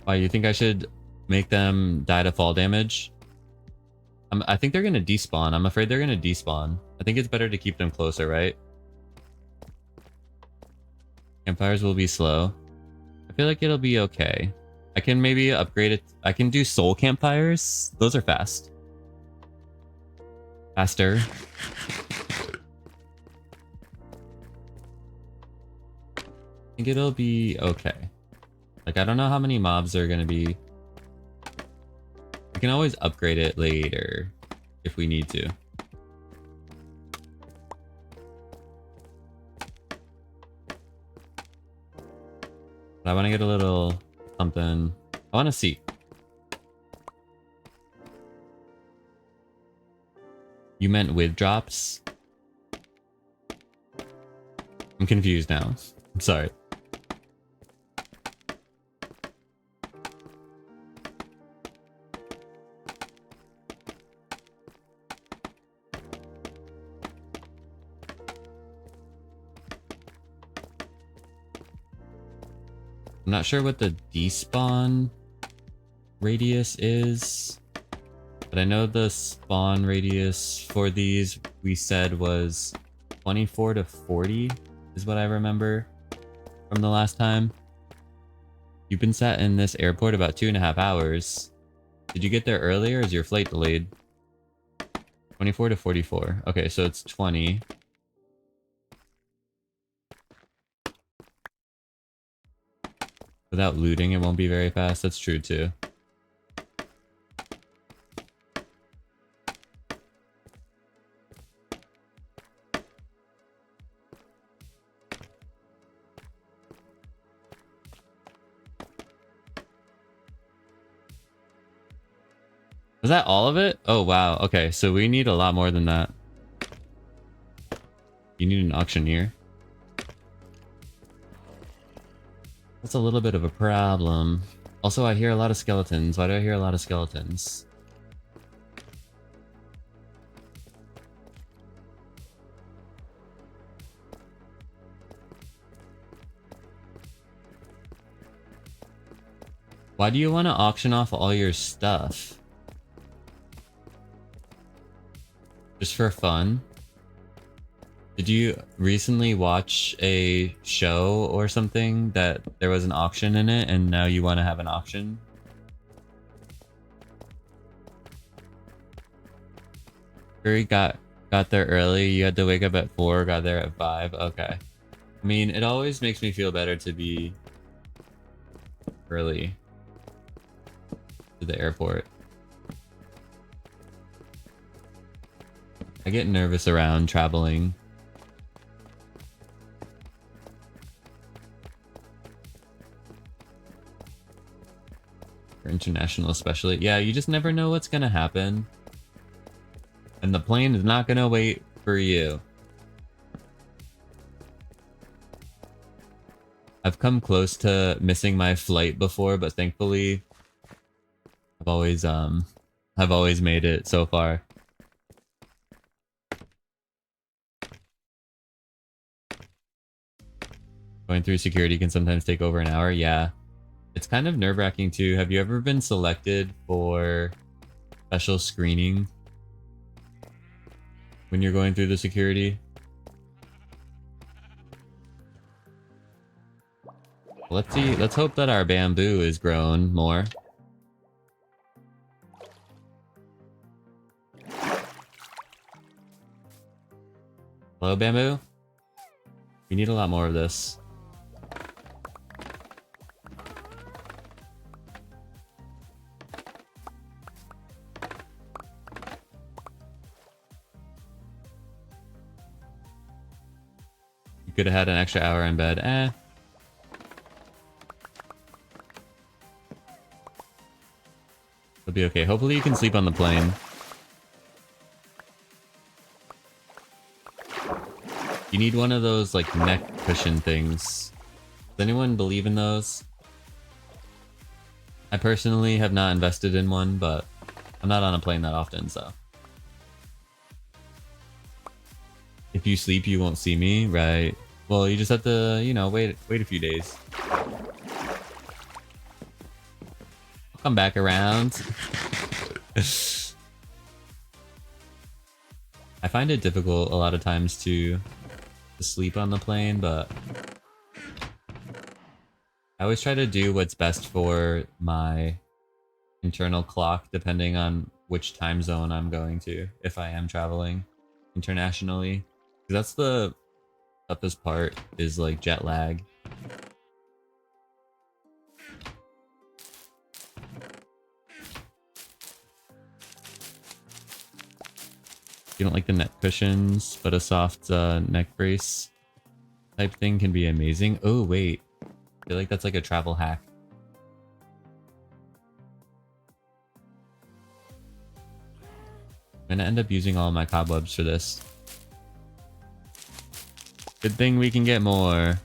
Why, you think I should make them die to fall damage? I think they're gonna despawn. I'm afraid they're gonna despawn. I think it's better to keep them closer, right? Campfires will be slow. I feel like it'll be okay. I can maybe upgrade it. I can do soul campfires. Those are fast. Faster. I think it'll be okay. Like, I don't know how many mobs are gonna be. We can always upgrade it later if we need to. But I want to get a little something. I want to see. You meant with drops? I'm confused now. I'm sorry. I'm not sure what the despawn radius is, but I know the spawn radius for these we said was 24 to 40 is what I remember from the last time. You've been sat in this airport about 2.5 hours. Did you get there early or is your flight delayed? 24 to 44. Okay, so it's 20. Without looting, it won't be very fast. That's true too. Was that all of it? Oh, wow. Okay, so we need a lot more than that. You need an auctioneer. That's a little bit of a problem. Also, I hear a lot of skeletons. Why do I hear a lot of skeletons? Why do you want to auction off all your stuff? Just for fun? Did you recently watch a show or something that there was an auction in it and now you want to have an auction? Curry got there early. You had to wake up at 4, got there at 5. Okay. I mean, it always makes me feel better to be early to the airport. I get nervous around traveling. For international especially. Yeah, you just never know what's gonna happen. And the plane is not gonna wait for you. I've come close to missing my flight before, but thankfully I've always made it so far. Going through security can sometimes take over an hour. Yeah. It's kind of nerve-wracking too. Have you ever been selected for special screening when you're going through the security? Let's see. Let's hope that our bamboo is grown more. Hello, bamboo? We need a lot more of this. You could have had an extra hour in bed. Eh. It'll be okay. Hopefully you can sleep on the plane. You need one of those like neck cushion things. Does anyone believe in those? I personally have not invested in one, but I'm not on a plane that often, so. If you sleep, you won't see me, right? Well, you just have to, you know, wait a few days. Come back around. I find it difficult a lot of times to sleep on the plane, but I always try to do what's best for my internal clock depending on which time zone I'm going to if I am traveling internationally. 'Cause that's the toughest part is like jet lag. You don't like the neck cushions, but a soft neck brace type thing can be amazing. Oh wait, I feel like that's like a travel hack. I'm gonna end up using all my cobwebs for this. Good thing we can get more.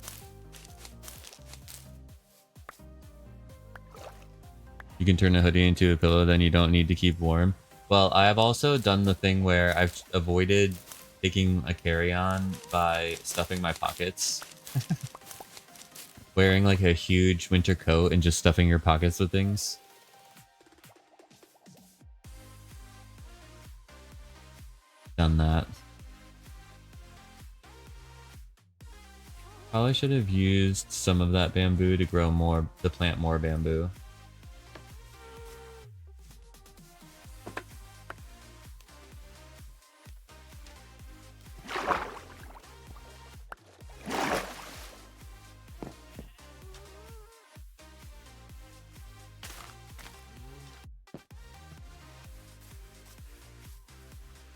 You can turn a hoodie into a pillow, then you don't need to keep warm. Well, I have also done the thing where I've avoided taking a carry-on by stuffing my pockets. Wearing like a huge winter coat and just stuffing your pockets with things. Done that. Probably should have used some of that bamboo to grow more, to plant more bamboo.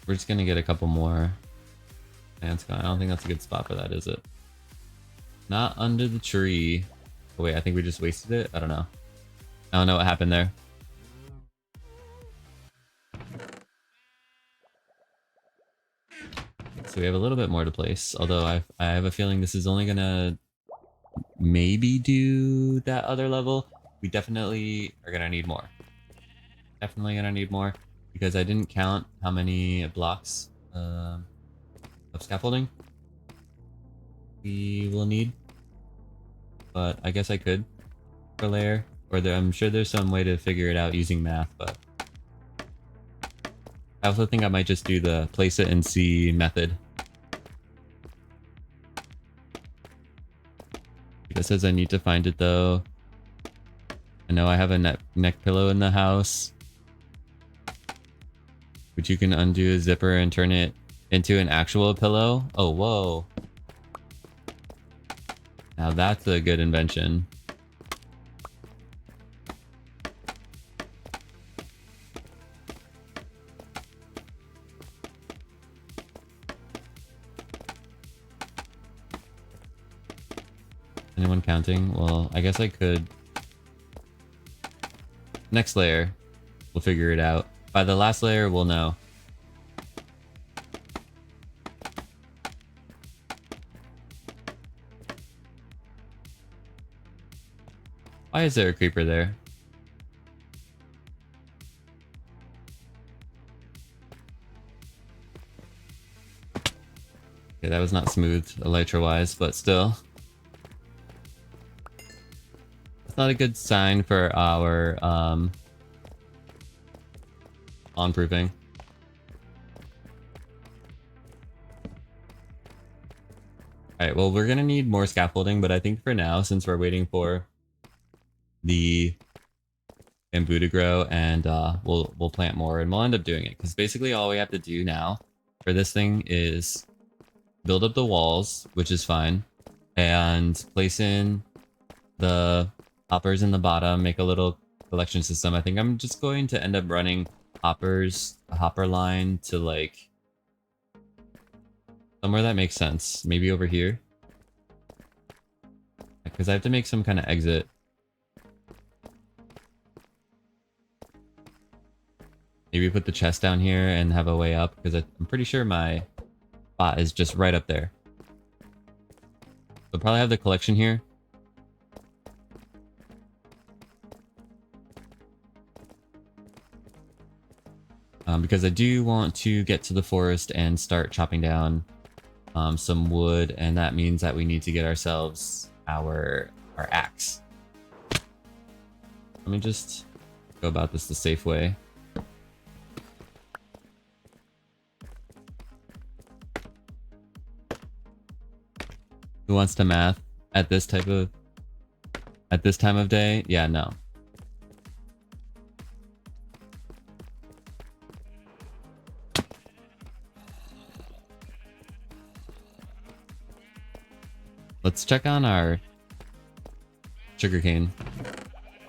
We're just gonna get a couple more plants going. I don't think that's a good spot for that, is it? Not under the tree. Oh wait, I think we just wasted it? I don't know. I don't know what happened there. So we have a little bit more to place, although I have a feeling this is only gonna maybe do that other level. We definitely are gonna need more. Definitely gonna need more because I didn't count how many blocks of scaffolding we will need, but I guess I could per layer, or I'm sure there's some way to figure it out using math, but I also think I might just do the place it and see method. It says I need to find it though. I know I have a neck pillow in the house, which you can undo a zipper and turn it into an actual pillow. Oh, whoa. Now that's a good invention. Anyone counting? Well, I guess I could. Next layer, we'll figure it out. By the last layer, we'll know. Why is there a creeper there? Okay, that was not smooth elytra-wise, but still. It's not a good sign for our on-proofing. Alright, well, we're gonna need more scaffolding, but I think for now, since we're waiting for the bamboo to grow, and we'll plant more, and we'll end up doing it, because basically all we have to do now for this thing is build up the walls, which is fine, and place in the hoppers in the bottom, make a little collection system. I think I'm just going to end up running hoppers, a hopper line to like somewhere that makes sense. Maybe over here, because I have to make some kind of exit. Maybe put the chest down here and have a way up, because I'm pretty sure my spot is just right up there. We'll probably have the collection here. Because I do want to get to the forest and start chopping down some wood, and that means that we need to get ourselves our axe. Let me just Go about this the safe way. Who wants to math at this time of day? Yeah, no. Let's check on our sugarcane.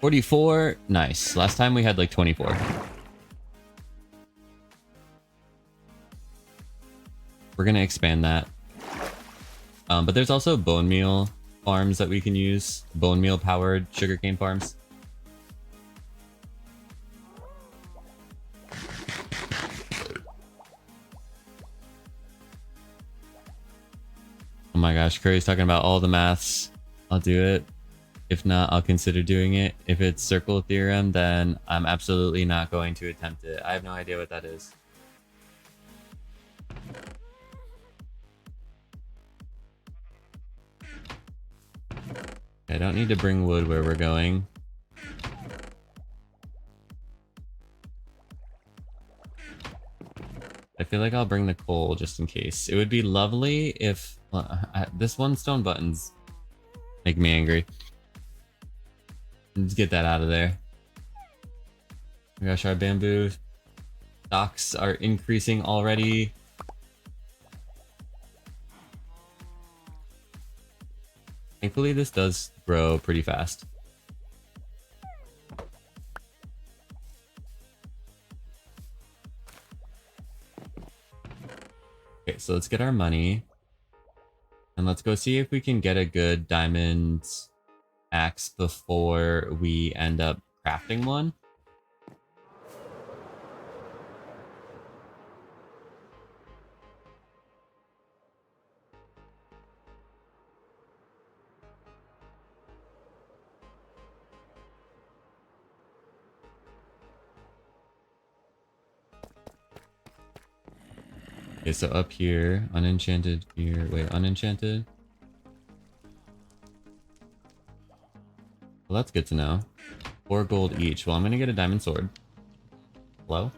44, nice. Last time we had like 24. We're gonna expand that. But there's also bone meal farms that we can use. Bone meal powered sugarcane farms. Oh my gosh, Curry's talking about all the maths. I'll do it. If not, I'll consider doing it. If it's circle theorem, then I'm absolutely not going to attempt it. I have no idea what that is. I don't need to bring wood where we're going. I feel like I'll bring the coal just in case. It would be lovely if... this one stone buttons make me angry. Let's get that out of there. Oh my gosh, our bamboo stocks are increasing already. Thankfully, this does grow pretty fast. Okay, so let's get our money. And let's go see if we can get a good diamond axe before we end up crafting one. Okay, so up here, unenchanted gear. Wait, unenchanted? Well, that's good to know. 4 gold each. Well, I'm gonna get a diamond sword. Hello?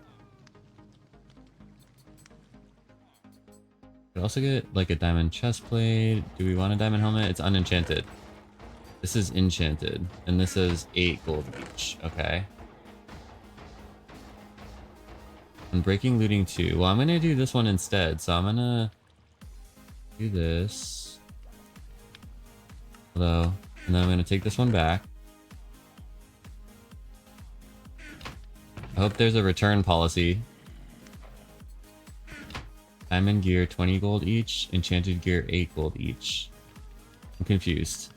Could also get like a diamond chest plate. Do we want a diamond helmet? It's unenchanted. This is enchanted. And this is 8 gold each. Okay. Unbreaking looting 2. Well, I'm gonna do this one instead. So I'm gonna do this. Hello. And then I'm gonna take this one back. I hope there's a return policy. Diamond gear 20 gold each. Enchanted gear 8 gold each. I'm confused.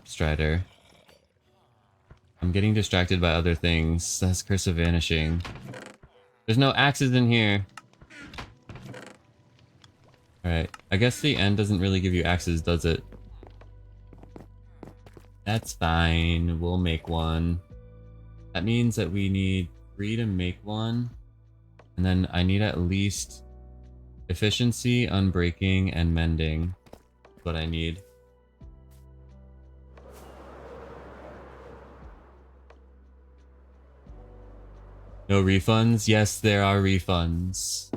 Strider. I'm getting distracted by other things. That's Curse of Vanishing. There's no axes in here. Alright. I guess the end doesn't really give you axes, does it? That's fine. We'll make one. That means that we need 3 to make one. And then I need at least efficiency, unbreaking, and mending. That's what I need. No refunds? Yes, there are refunds.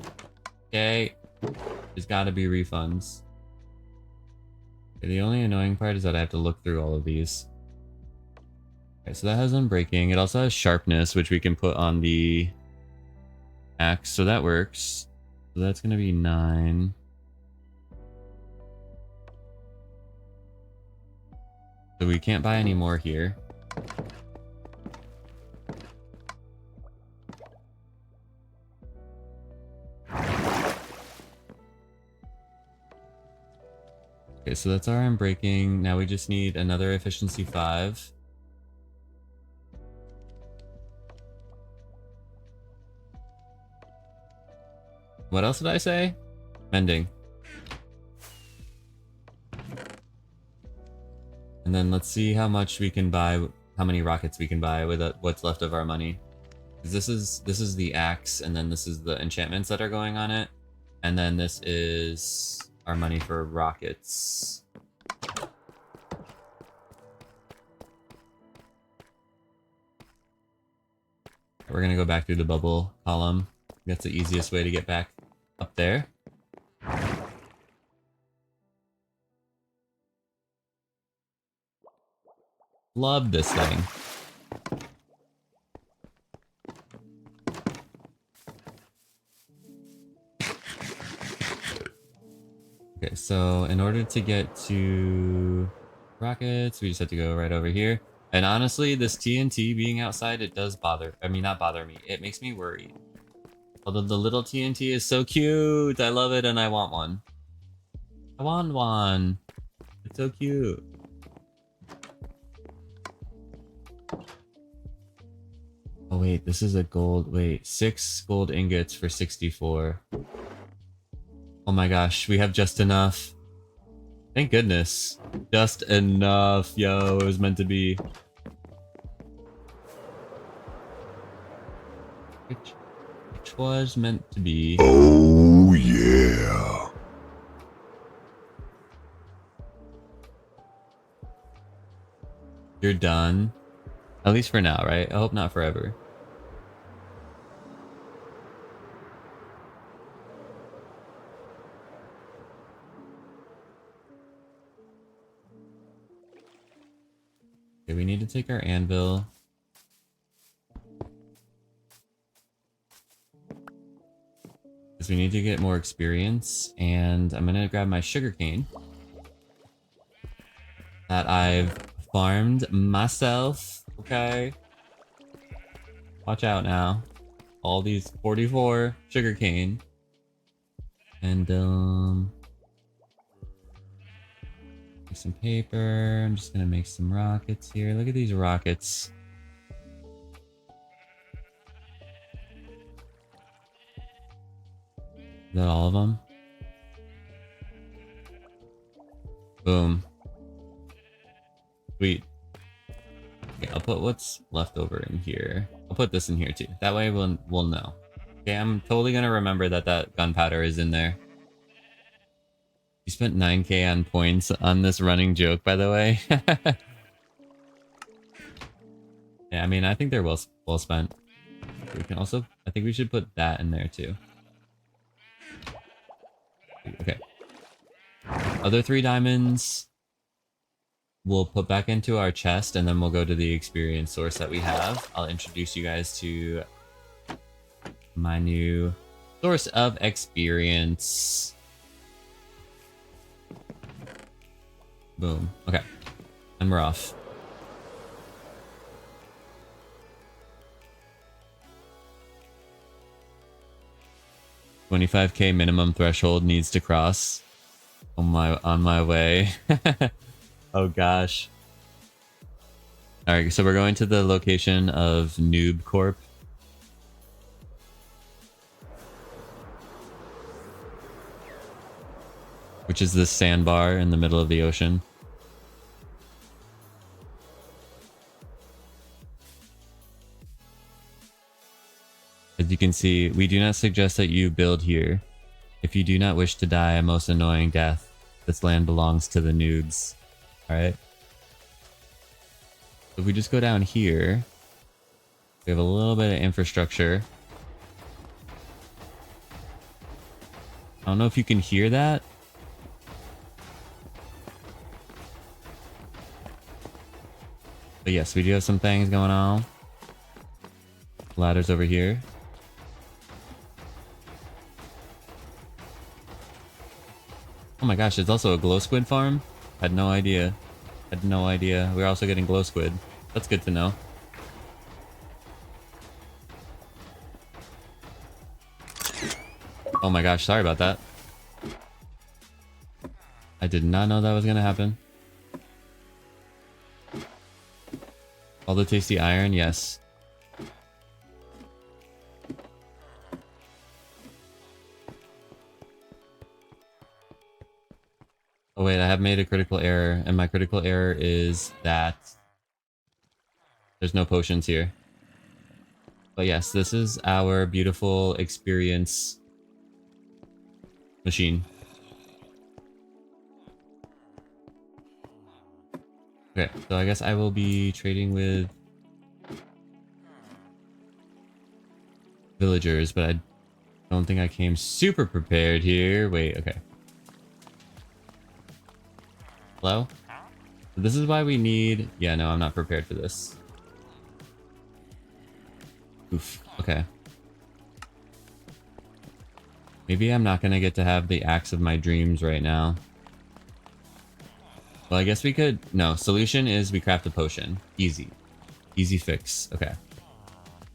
Okay. There's gotta be refunds. Okay, the only annoying part is that I have to look through all of these. Okay, so that has unbreaking. It also has sharpness, which we can put on the axe, so that works. So that's gonna be 9. So we can't buy any more here. Okay, so that's our unbreaking. Now we just need another efficiency 5. What else did I say? Mending. And then let's see how much we can buy, how many rockets we can buy with what's left of our money. Because this is the axe, and then this is the enchantments that are going on it. And then this is our money for rockets. We're gonna go back through the bubble column. That's the easiest way to get back up there. Love this thing. Okay, so in order to get to rockets, we just have to go right over here. And honestly, this TNT being outside, it does bother, I mean, not bother me. It makes me worried. Although the little TNT is so cute. I love it and I want one. I want one. It's so cute. Oh wait, this is a gold, wait, 6 gold ingots for 64. Oh my gosh, we have just enough. Thank goodness. Just enough, yo, it was meant to be. Which was meant to be. Oh yeah. You're done. At least for now, right? I hope not forever. Okay, we need to take our anvil. Because we need to get more experience. And I'm gonna grab my sugarcane that I've farmed myself. Okay. Watch out now. All these 44 sugarcane. And make some paper. I'm just gonna make some rockets here. Look at these rockets. Is that all of them? Boom. Sweet. Okay, I'll put what's left over in here. I'll put this in here too. That way we'll know. Okay, I'm totally gonna remember that that gunpowder is in there. You spent 9k on points on this running joke, by the way. Yeah, I mean, I think they're well spent. We can also, I think we should put that in there too. Okay. Other 3 diamonds we'll put back into our chest, and then we'll go to the experience source that we have. I'll introduce you guys to my new source of experience. Boom. Okay. And we're off. $25k minimum threshold needs to cross. On my way. Oh gosh. Alright, so we're going to the location of Noob Corp. Which is this sandbar in the middle of the ocean. As you can see, we do not suggest that you build here. If you do not wish to die a most annoying death, this land belongs to the noobs. Alright? So if we just go down here, we have a little bit of infrastructure. I don't know if you can hear that. But yes, we do have some things going on. Ladders over here. Oh my gosh, it's also a glow squid farm? Had no idea. Had no idea. We're also getting glow squid. That's good to know. Oh my gosh, sorry about that. I did not know that was gonna happen. All the tasty iron, yes. Oh wait, I have made a critical error, and my critical error is that there's no potions here. But yes, this is our beautiful experience machine. Okay, so I guess I will be trading with villagers, but I don't think I came super prepared here. Wait, okay. Hello? This is why we need... Yeah, no, I'm not prepared for this. Oof, okay. Maybe I'm not gonna get to have the axe of my dreams right now. Well, I guess we could... No, solution is we craft a potion. Easy. Easy fix. Okay.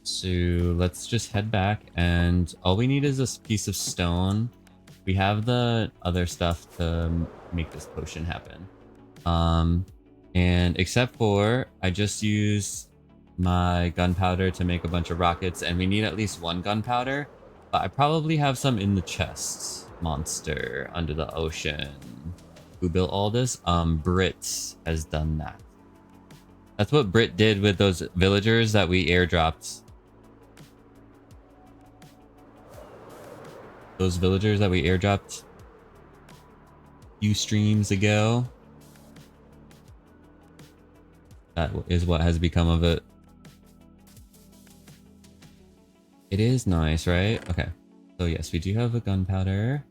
So let's just head back, and all we need is this piece of stone. We have the other stuff to make this potion happen. And except for I just used my gunpowder to make a bunch of rockets, and we need at least one gunpowder, but I probably have some in the chest. Monster under the ocean. Who built all this? Brit has done that. That's what Brit did with those villagers that we airdropped. Those villagers that we airdropped a few streams ago. That is what has become of it. It is nice, right? Okay. So yes, we do have a gunpowder,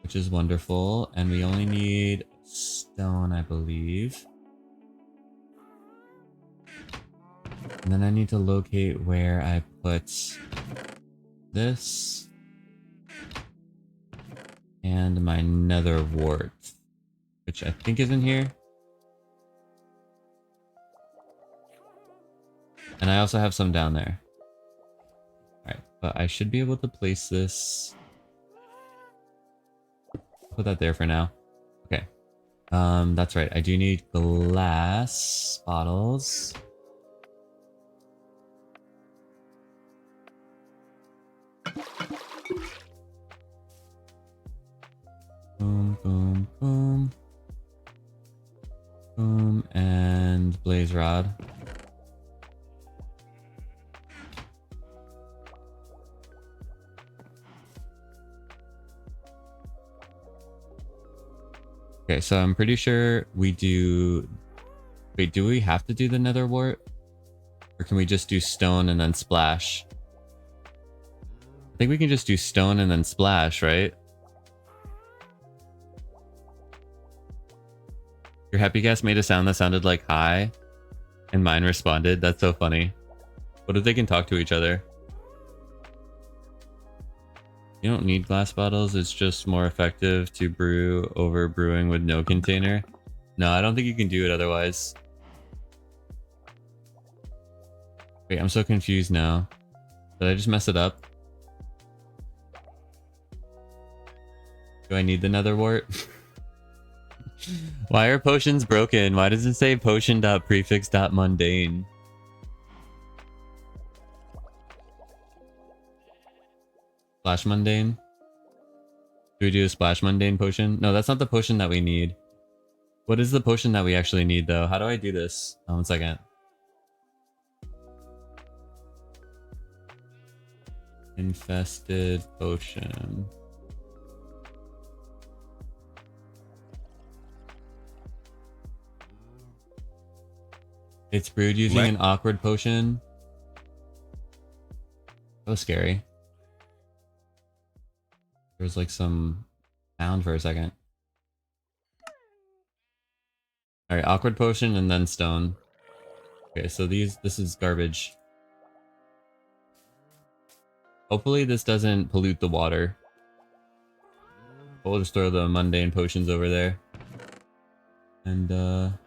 which is wonderful. And we only need stone, I believe. And then I need to locate where I put this. And my nether wart, which I think is in here. And I also have some down there. Alright, but I should be able to place this. Put that there for now. Okay. That's right. I do need glass bottles. Boom, boom, boom. Boom, and blaze rod. Okay, so I'm pretty sure we do... Wait, do we have to do the nether wart? Or can we just do stone and then splash? I think we can just do stone and then splash, right? Your happy gas made a sound that sounded like hi, and mine responded. That's so funny. What if they can talk to each other? You don't need glass bottles, it's just more effective to brew over brewing with no container. No, I don't think you can do it otherwise. Wait, I'm so confused now. Did I just mess it up? Do I need the nether wart? Why are potions broken? Why does it say potion.prefix.mundane? Splash mundane? Do we do a splash mundane potion? No, that's not the potion that we need. What is the potion that we actually need though? How do I do this? Oh, 1 second. Infested potion. It's brewed using an awkward potion. That was scary. There was like some sound for a second. Alright, awkward potion and then stone. Okay, so this is garbage. Hopefully this doesn't pollute the water. We'll just throw the mundane potions over there. And well,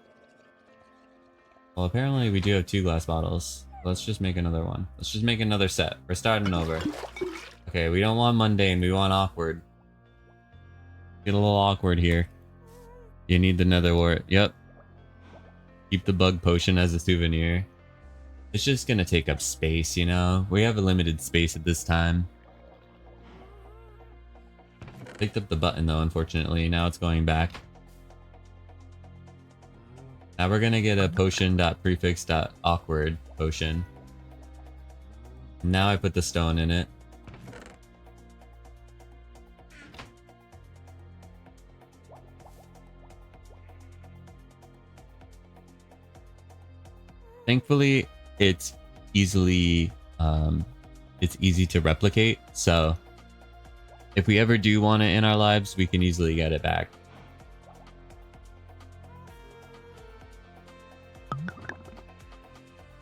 apparently we do have 2 glass bottles. Let's just make another one. Let's just make another set. We're starting over. Okay, we don't want mundane, we want awkward. Get a little awkward here. You need the nether wart. Yep. Keep the bug potion as a souvenir. It's just gonna take up space, you know? We have a limited space at this time. Picked up the button though, unfortunately. Now it's going back. Now we're gonna get a potion.prefix.awkward potion. Now I put the stone in it. Thankfully, it's easy to replicate. So if we ever do want it in our lives, we can easily get it back.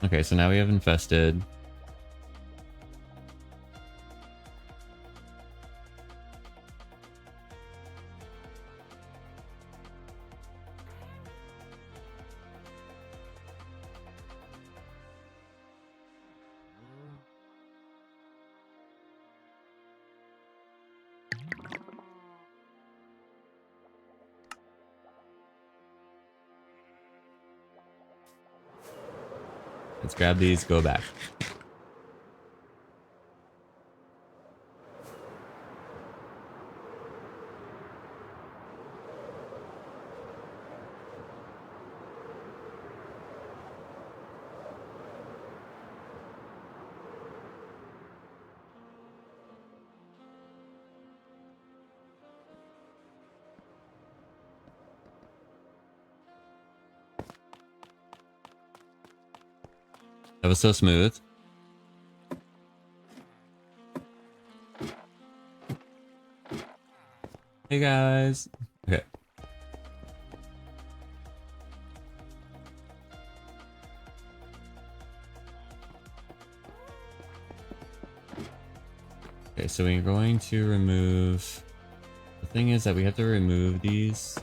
Okay, so now we have infested. Let's grab these, go back. That was so smooth. Hey guys. Okay. Okay, so we're going to remove... The thing is that we have to remove these.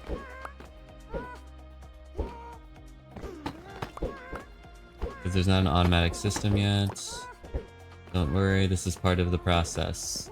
Because there's not an automatic system yet. Don't worry, this is part of the process.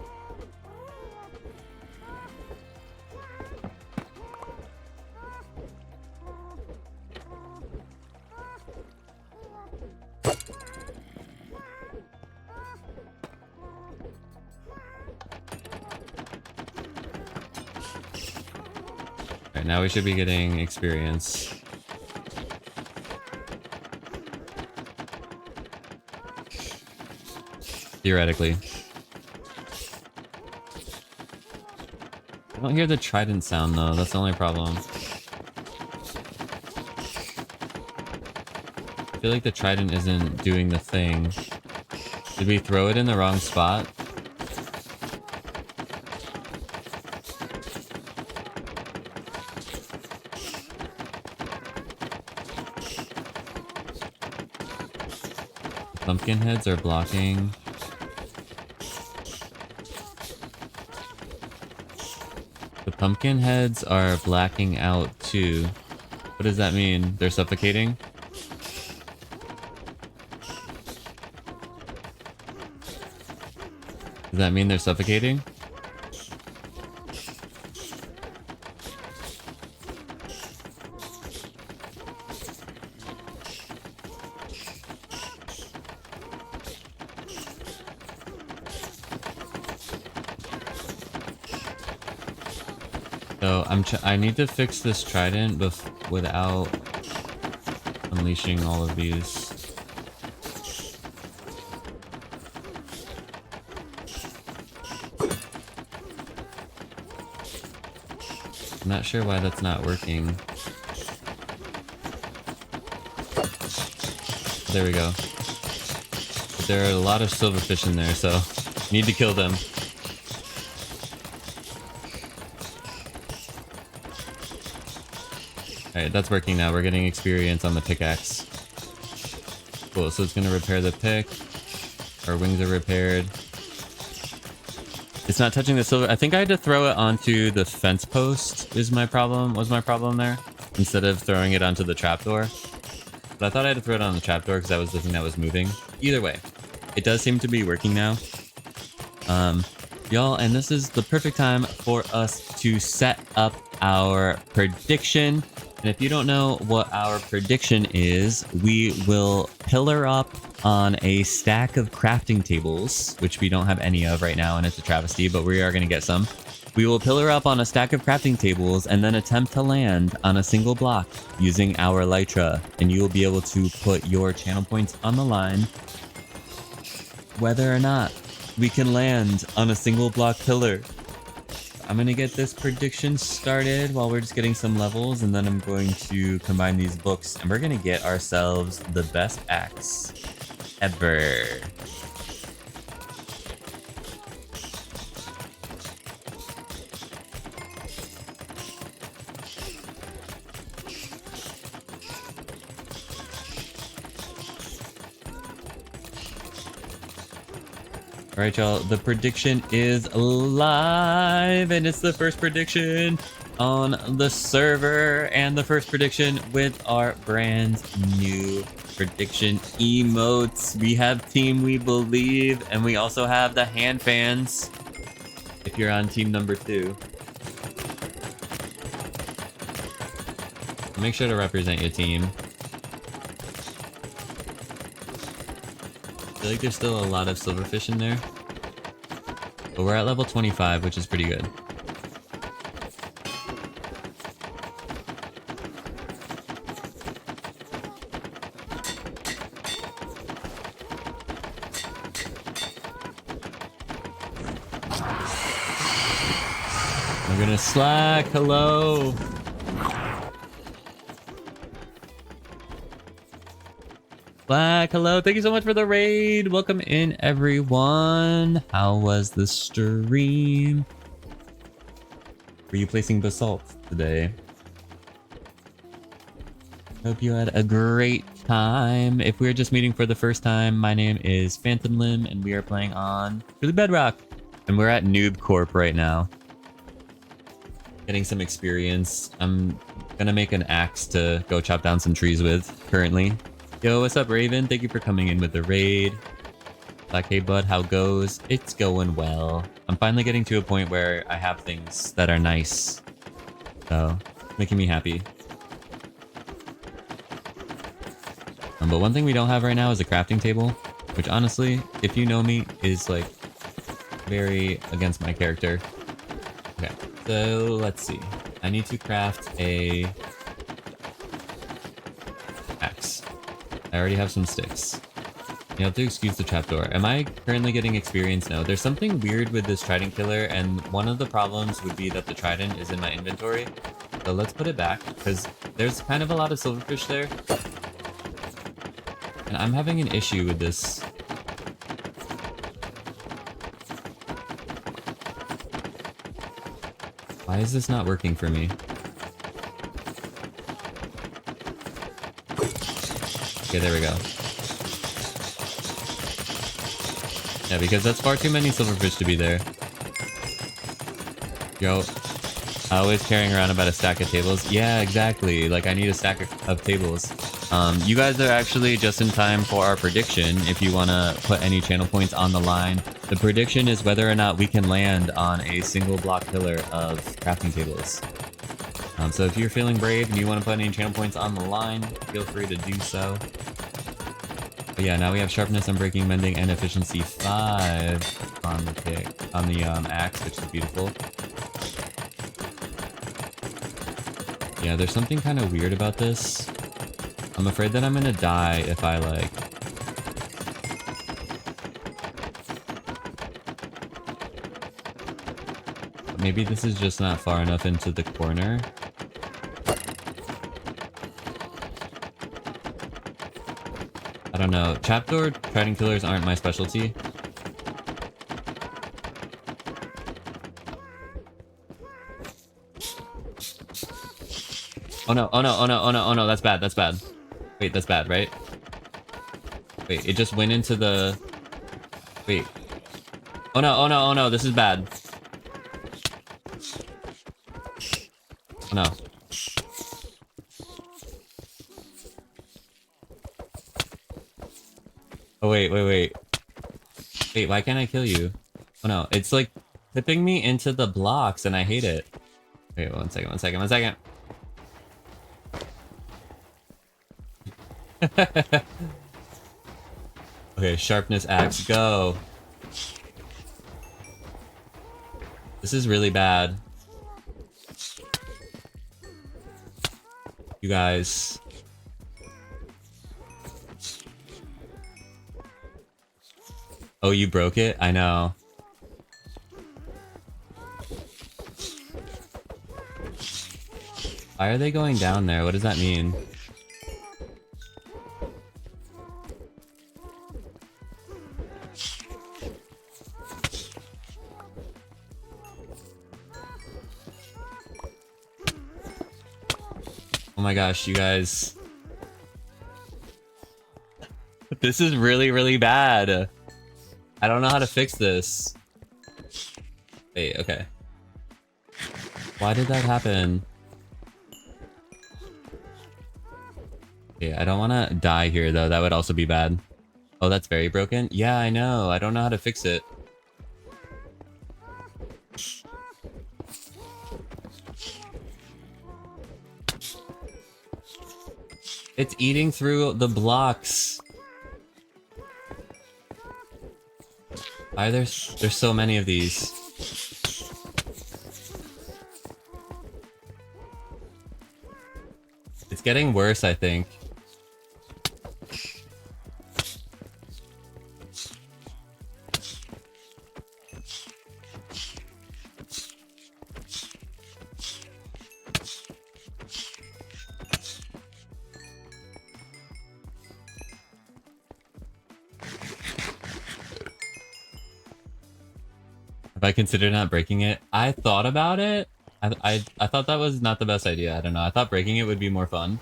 Alright, now we should be getting experience. Theoretically. I don't hear the trident sound though, that's the only problem. I feel like the trident isn't doing the thing. Did we throw it in the wrong spot? Pumpkin heads are blocking. The pumpkin heads are blacking out too. What does that mean? They're suffocating? Does that mean they're suffocating? So I need to fix this trident without unleashing all of these. I'm not sure why that's not working. There we go. But there are a lot of silverfish in there, so need to kill them. Alright, that's working now. We're getting experience on the pickaxe. Cool, so it's gonna repair the pick. Our wings are repaired. It's not touching the silver. I think I had to throw it onto the fence post was my problem there. Instead of throwing it onto the trapdoor. But I thought I had to throw it on the trapdoor because that was the thing that was moving. Either way, it does seem to be working now. Y'all, and this is the perfect time for us to set up our prediction. And if you don't know what our prediction is, we will pillar up on a stack of crafting tables, which we don't have any of right now, and it's a travesty, but we are going to get some. We will pillar up on a stack of crafting tables and then attempt to land on a single block using our elytra, and you will be able to put your channel points on the line whether or not we can land on a single block pillar. I'm gonna get this prediction started while we're just getting some levels, and then I'm going to combine these books and we're gonna get ourselves the best axe ever. Alright, y'all, the prediction is live, and it's the first prediction on the server, and the first prediction with our brand new prediction emotes. We have Team We Believe, and we also have the hand fans if you're on team number 2. Make sure to represent your team. I feel like there's still a lot of silverfish in there. But we're at level 25, which is pretty good. We're gonna slack, hello! Black, hello, thank you so much for the raid. Welcome in, everyone. How was the stream? Were you placing basalt today? Hope you had a great time. If we're just meeting for the first time, my name is PhantomLimb, and we are playing on the Bedrock. And we're at Noob Corp right now. Getting some experience. I'm gonna make an axe to go chop down some trees with, currently. Yo, what's up, Raven? Thank you for coming in with the raid. Like, hey, bud, how goes? It's going well. I'm finally getting to a point where I have things that are nice. So, making me happy. But one thing we don't have right now is a crafting table, which honestly, if you know me, is like very against my character. Okay, so let's see. I need to craft a axe. I already have some sticks. You have to excuse the trapdoor. Am I currently getting experience? No. There's something weird with this trident killer, and one of the problems would be that the trident is in my inventory. So let's put it back, because there's kind of a lot of silverfish there. And I'm having an issue with this. Why is this not working for me? Okay, there we go. Yeah, because that's far too many silverfish to be there. Yo, always carrying around about a stack of tables. Yeah, exactly. Like, I need a stack of tables. You guys are actually just in time for our prediction. If you want to put any channel points on the line, the prediction is whether or not we can land on a single block pillar of crafting tables. So if you're feeling brave and you want to put any channel points on the line, feel free to do so. But yeah, now we have sharpness, unbreaking, mending, and efficiency 5 on the axe, which is beautiful. Yeah, there's something kind of weird about this. I'm afraid that I'm gonna die if I like... Maybe this is just not far enough into the corner. I don't know. Trapdoor trident killers aren't my specialty. Oh no, oh no, oh no, oh no, oh no, that's bad, that's bad. Wait, that's bad, right? Wait, it just went into the... Wait. Oh no, oh no, oh no, this is bad. Oh no. Oh wait, wait, wait. Wait, why can't I kill you? Oh no, it's like tipping me into the blocks and I hate it. Wait, one second, one second, one second. Okay, sharpness axe, go. This This is really bad. You guys. Oh, you broke it? I know. Why are they going down there? What does that mean? Oh my gosh, you guys. This is really, really bad. I don't know how to fix this. Wait, okay. Why did that happen? Okay, I don't want to die here though. That would also be bad. Oh, that's very broken? Yeah, I know. I don't know how to fix it. It's eating through the blocks. Why are there's so many of these? It's getting worse, I think. Have I considered not breaking it? I thought about it. I thought that was not the best idea. I don't know. I thought breaking it would be more fun.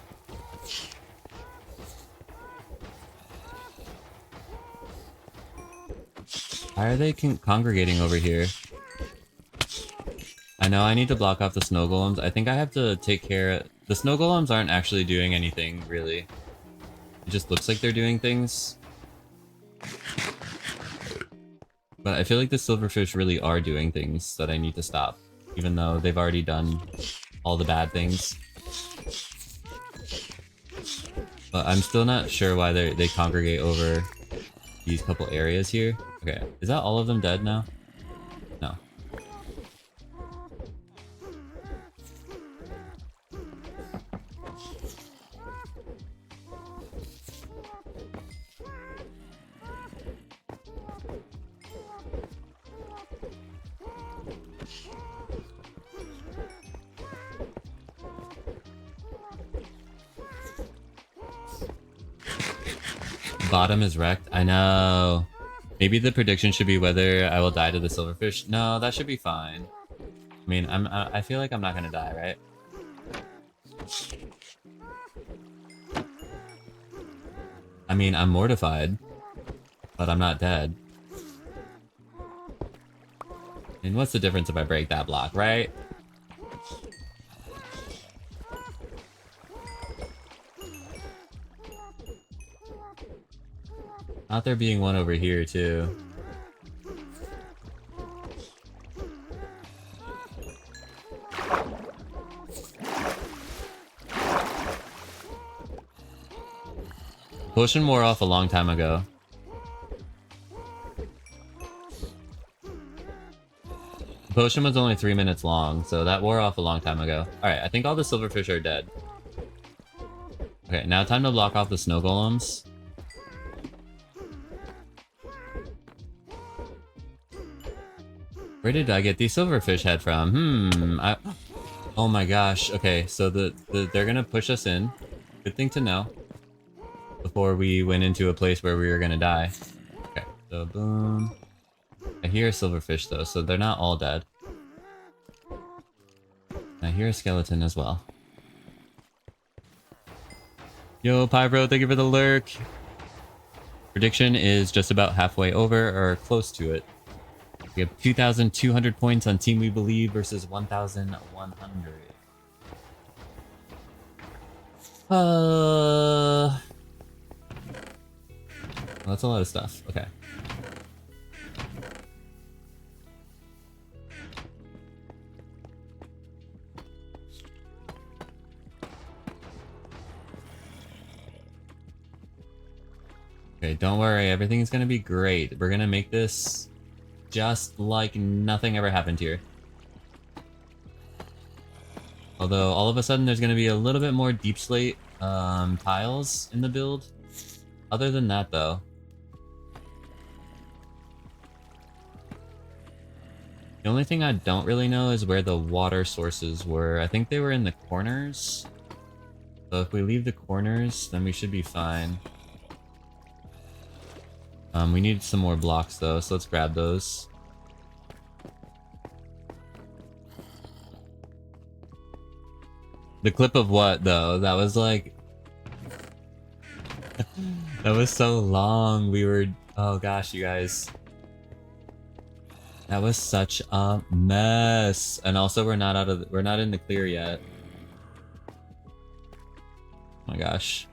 Why are they congregating over here? I know I need to block off the snow golems. I think I have to take care... The snow golems aren't actually doing anything, really. It just looks like they're doing things. But I feel like the silverfish really are doing things that I need to stop. Even though they've already done all the bad things. But I'm still not sure why they congregate over these couple areas here. Okay, is that all of them dead now? No. Bottom is wrecked? I know. Maybe the prediction should be whether I will die to the silverfish. No, that should be fine. I mean, I feel like I'm not gonna die, right? I mean, I'm mortified, but I'm not dead. And what's the difference if I break that block, right? Not there being one over here, too. Potion wore off a long time ago. The potion was only 3 minutes long, so that wore off a long time ago. Alright, I think all the silverfish are dead. Okay, now time to block off the snow golems. Where did I get these silverfish head from? Oh my gosh. Okay, so they're gonna push us in. Good thing to know. Before we went into a place where we were gonna die. Okay, so boom. I hear a silverfish though, so they're not all dead. I hear a skeleton as well. Yo, Pyro, thank you for the lurk. Prediction is just about halfway over, or close to it. We have 2,200 points on Team We Believe versus 1,100. Well, that's a lot of stuff. Okay. Okay, don't worry. Everything's gonna be great. We're gonna make this just like nothing ever happened here. Although all of a sudden there's going to be a little bit more deep slate tiles in the build. Other than that though, the only thing I don't really know is where the water sources were. I think they were in the corners. So if we leave the corners, then we should be fine. We need some more blocks though, so let's grab those. The clip of what though? That was like... that was so long. We were... oh gosh, you guys. That was such a mess. And also we're not out of we're not in the clear yet. Oh my gosh.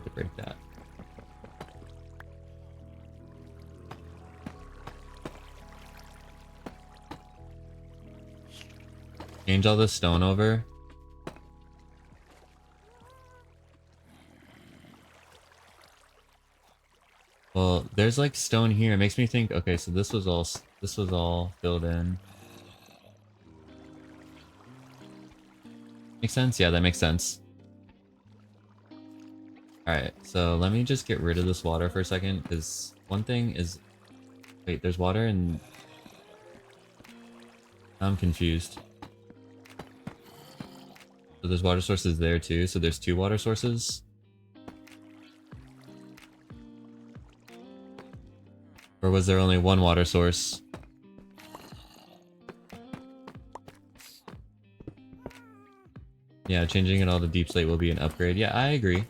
To break that. Change all the stone over. Well, there's like stone here. It makes me think, okay, so this was all filled in. Makes sense? Yeah, that makes sense. Alright, so let me just get rid of this water for a second, because one thing is... wait, there's water and... I'm confused. So there's water sources there too, so there's 2 water sources? Or was there only 1 water source? Yeah, changing it all to deep slate will be an upgrade. Yeah, I agree.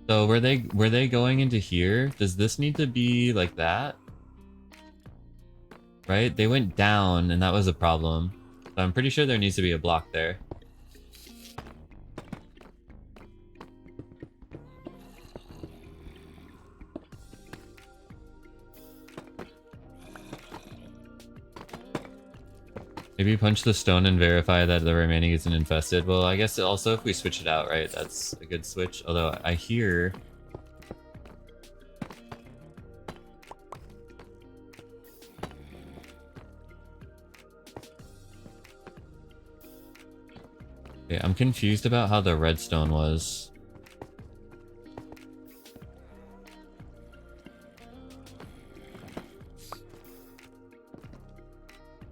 So were they going into here? Does this need to be like that? Right? They went down and that was a problem. So I'm pretty sure there needs to be a block there. Maybe punch the stone and verify that the remaining isn't infested. Well, I guess also if we switch it out, right? That's a good switch. Although I hear... okay, I'm confused about how the redstone was.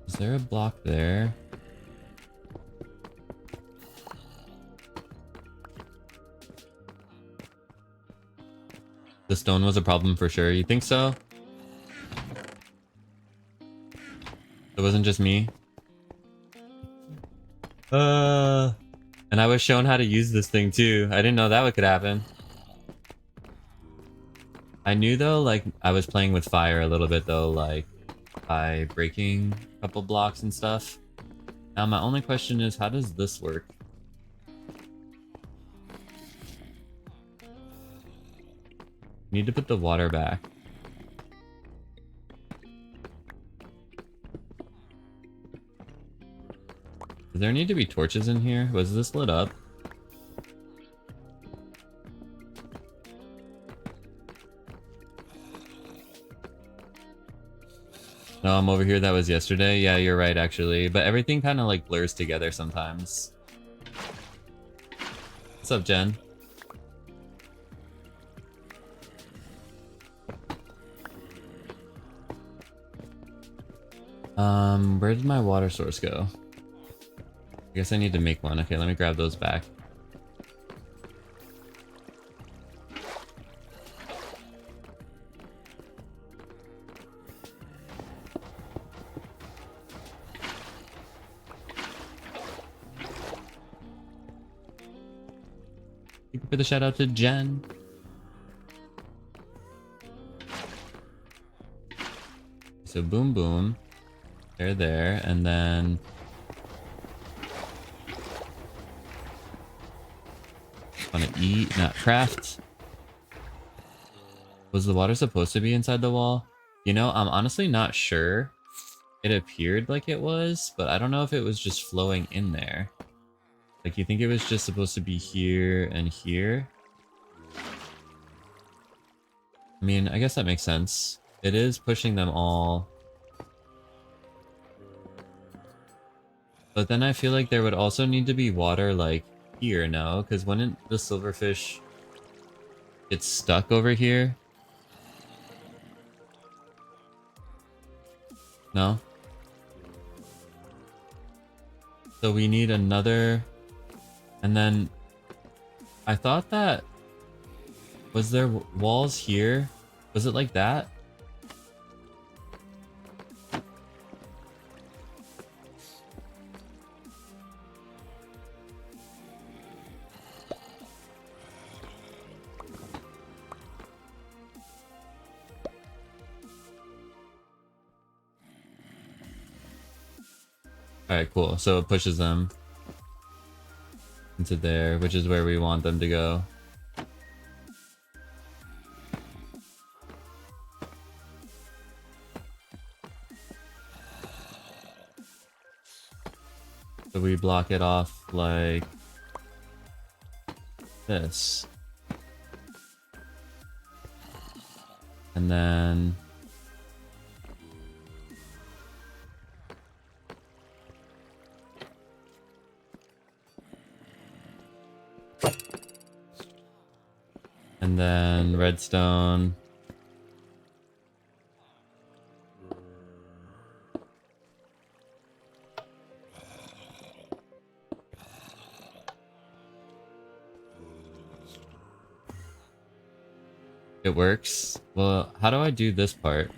Is there a block there? The stone was a problem for sure. You think so? It wasn't just me? And I was shown how to use this thing too. I didn't know that could happen. I knew though, like, I was playing with fire a little bit though, like, by breaking a couple blocks and stuff. Now my only question is, how does this work? Need to put the water back. Does there need to be torches in here? Was this lit up? No, I'm over here. That was yesterday. Yeah, you're right, actually. But everything kind of like blurs together sometimes. What's up, Jen? Where did my water source go? I guess I need to make one. Okay, let me grab those back. Thank you for the shout out to Jen. So boom boom. They're there, and then want to eat, not craft. Was the water supposed to be inside the wall? You know, I'm honestly not sure. It appeared like it was, but I don't know if it was just flowing in there. Like, you think it was just supposed to be here and here? I mean, I guess that makes sense. It is pushing them all. But then I feel like there would also need to be water, like, here, no? Because wouldn't the silverfish get stuck over here? No? So we need another... And then... I thought that... Was there walls here? Was it like that? Alright, cool. So it pushes them into there, which is where we want them to go. So we block it off like this. And then... And then redstone. It works. Well, how do I do this part?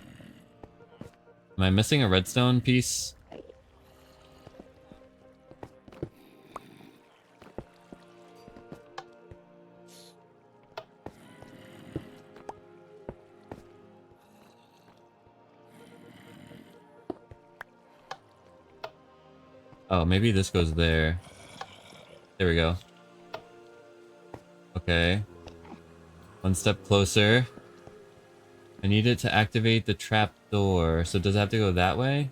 Am I missing a redstone piece? Oh, maybe this goes there. There we go. Okay. One step closer. I need it to activate the trap door. So does it have to go that way?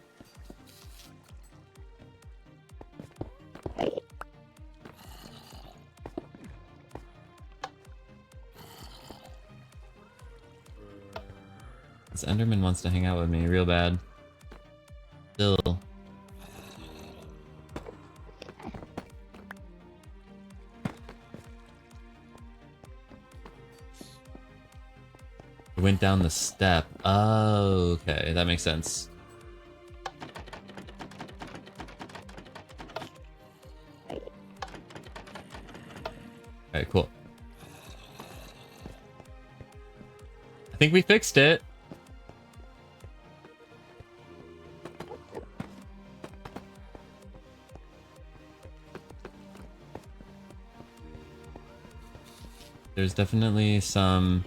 This Enderman wants to hang out with me real bad. Still. Went down the step. Oh, okay, that makes sense. Alright, cool. I think we fixed it. There's definitely some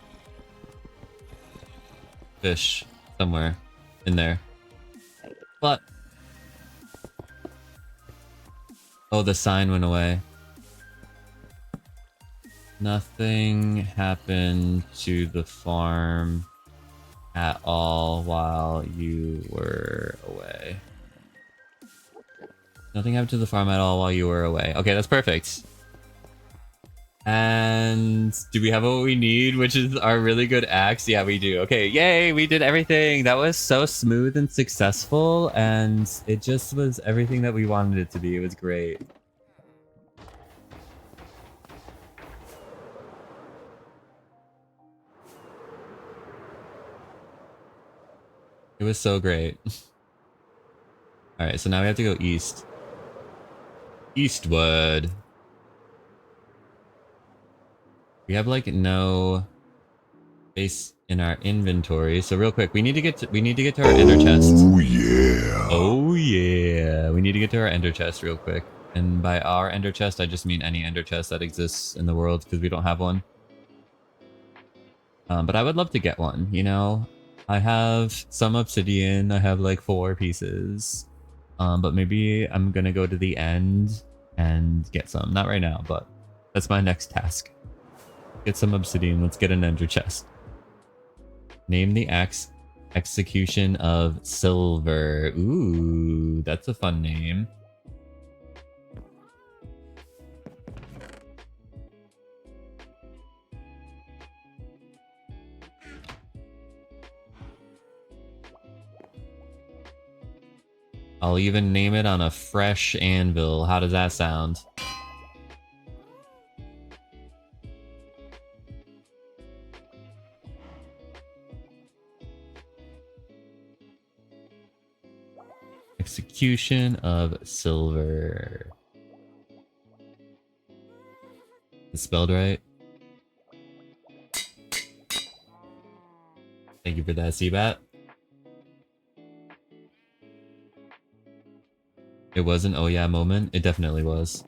fish somewhere in there. But oh, the sign went away. Nothing happened to the farm at all while you were away. Nothing happened to the farm at all while you were away. Okay, that's perfect. And do we have what we need, which is our really good axe? Yeah, we do. Okay, yay, we did everything. That was so smooth and successful, and it just was everything that we wanted it to be. It was great. It was so great. Alright, so now we have to go east. Eastwood. We have like no space in our inventory, so real quick, we need to get to our ender chest. Oh yeah. Oh yeah. We need to get to our ender chest real quick. And by our ender chest, I just mean any ender chest that exists in the world, because we don't have one. But I would love to get one, you know? I have some obsidian, I have like 4 pieces. But maybe I'm gonna go to the end and get some. Not right now, but that's my next task. Get some obsidian, let's get an ender chest. Name the axe execution of Silver. Ooh, that's a fun name. I'll even name it on a fresh anvil. How does that sound? Execution of Silver. It's spelled right. Thank you for that, Seabat. It was an oh yeah moment. It definitely was.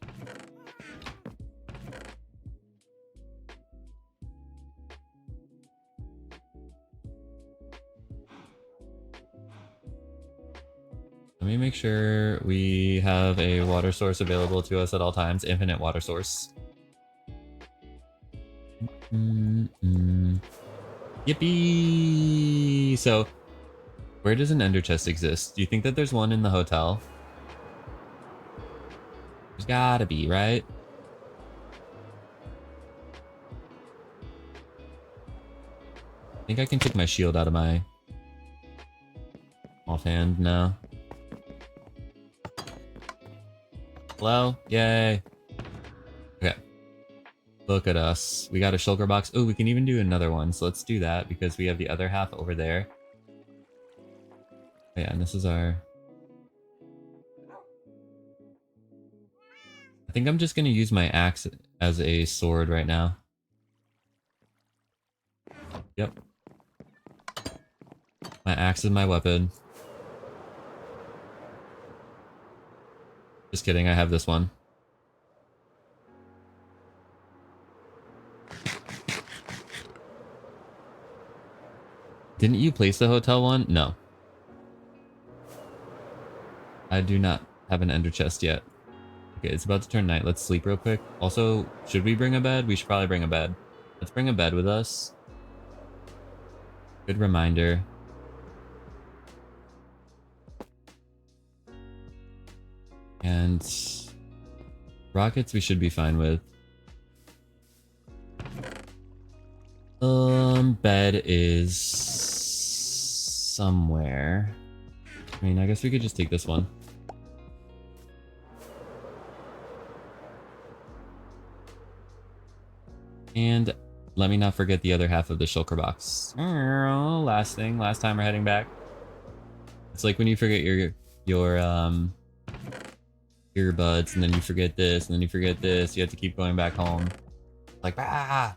Let me make sure we have a water source available to us at all times. Infinite water source. Yippee! So, where does an ender chest exist? Do you think that there's one in the hotel? There's gotta be, right? I think I can take my shield out of my offhand now. Hello? Yay! Okay. Look at us. We got a shulker box. Oh, we can even do another one. So let's do that because we have the other half over there. Oh, yeah, and this is our... I think I'm just gonna use my axe as a sword right now. Yep. My axe is my weapon. Just kidding, I have this one. Didn't you place the hotel one? No. I do not have an ender chest yet. Okay, it's about to turn night. Let's sleep real quick. Also, should we bring a bed? We should probably bring a bed. Let's bring a bed with us. Good reminder. And rockets we should be fine with. Bed is somewhere. I mean, I guess we could just take this one. And let me not forget the other half of the shulker box. Last thing, last time we're heading back. It's like when you forget your earbuds, and then you forget this, and then you forget this. You have to keep going back home. Like, ah!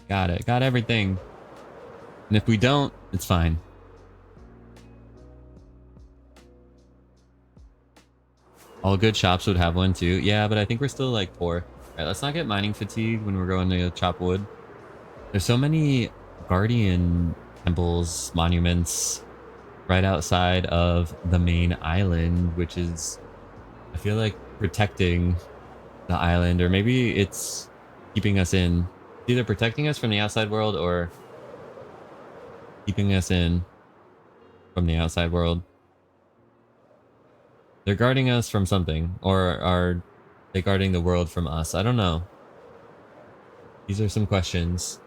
Got it. Got everything. And if we don't, it's fine. All good shops would have one too. Yeah, but I think we're still like poor. Alright, let's not get mining fatigue when we're going to chop wood. There's so many guardian temples, monuments right outside of the main island, which is, I feel like, protecting the island, or maybe it's keeping us in. Either protecting us from the outside world or keeping us in from the outside world. They're guarding us from something, or are they guarding the world from us? I don't know. These are some questions.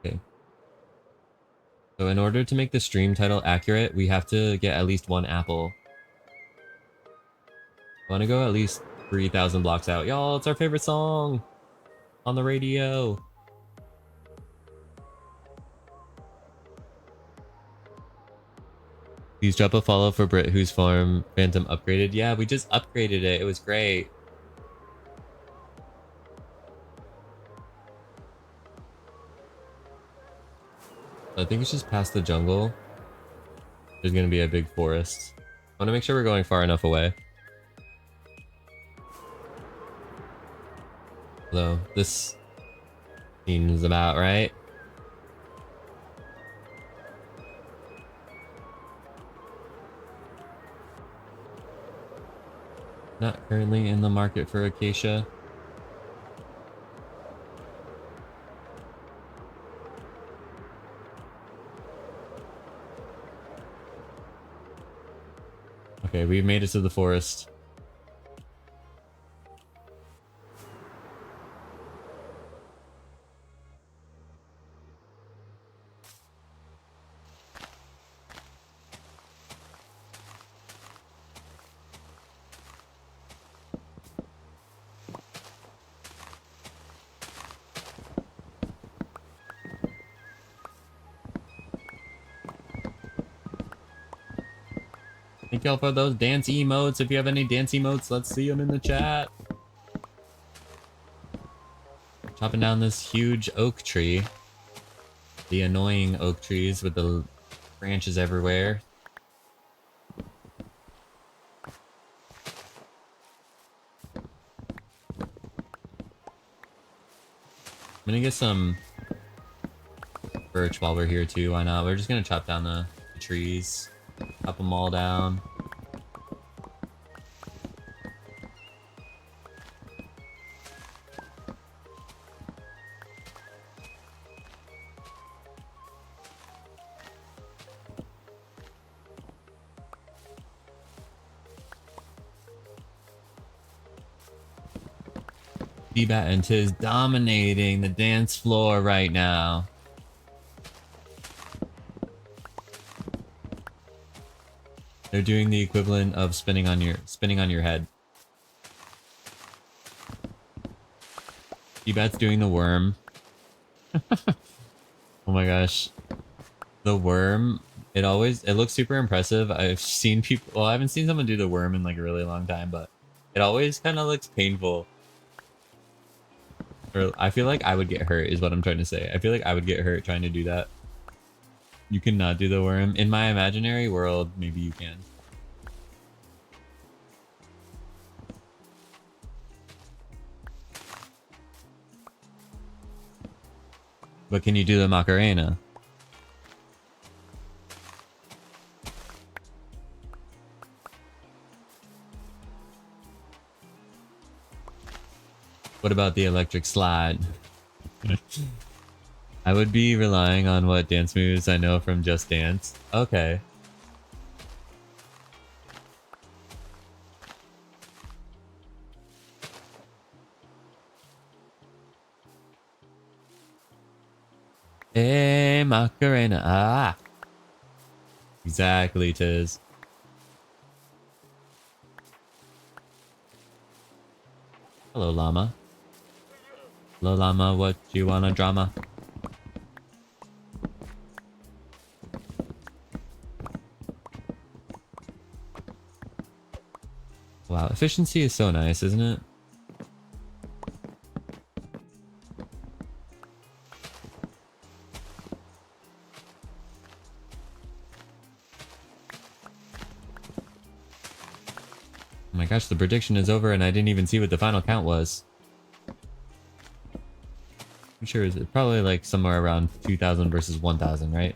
Okay. So in order to make the stream title accurate, we have to get at least one apple. I want to go at least 3,000 blocks out. Y'all, it's our favorite song on the radio. Please drop a follow for Brit, whose farm Phantom upgraded. Yeah, we just upgraded it. It was great. I think it's just past the jungle. There's going to be a big forest. I want to make sure we're going far enough away. Although, this seems about right. Not currently in the market for acacia. Okay, we've made it to the forest. Thank y'all for those dance emotes. If you have any dance emotes, let's see them in the chat. Chopping down this huge oak tree. The annoying oak trees with the branches everywhere. I'm gonna get some birch while we're here too. Why not? We're just gonna chop down the trees. Chop them all down. D-Bat and Tiz dominating the dance floor right now. They're doing the equivalent of spinning on your head. D-Bat's doing the worm. Oh my gosh. The worm, it looks super impressive. I've seen people, well, I haven't seen someone do the worm in like a really long time, but it always kind of looks painful. Or I feel like I would get hurt is what I'm trying to say. I feel like I would get hurt trying to do that. You cannot do the worm. In my imaginary world, maybe you can. But can you do the Macarena? What about the electric slide? I would be relying on what dance moves I know from Just Dance. Okay. Hey, Macarena. Ah. Exactly, Tiz. Hello, llama. Hello, llama. What you want a drama? Wow, efficiency is so nice, isn't it? Oh my gosh, the prediction is over and I didn't even see what the final count was. I'm sure it's probably like somewhere around 2,000 versus 1,000, right?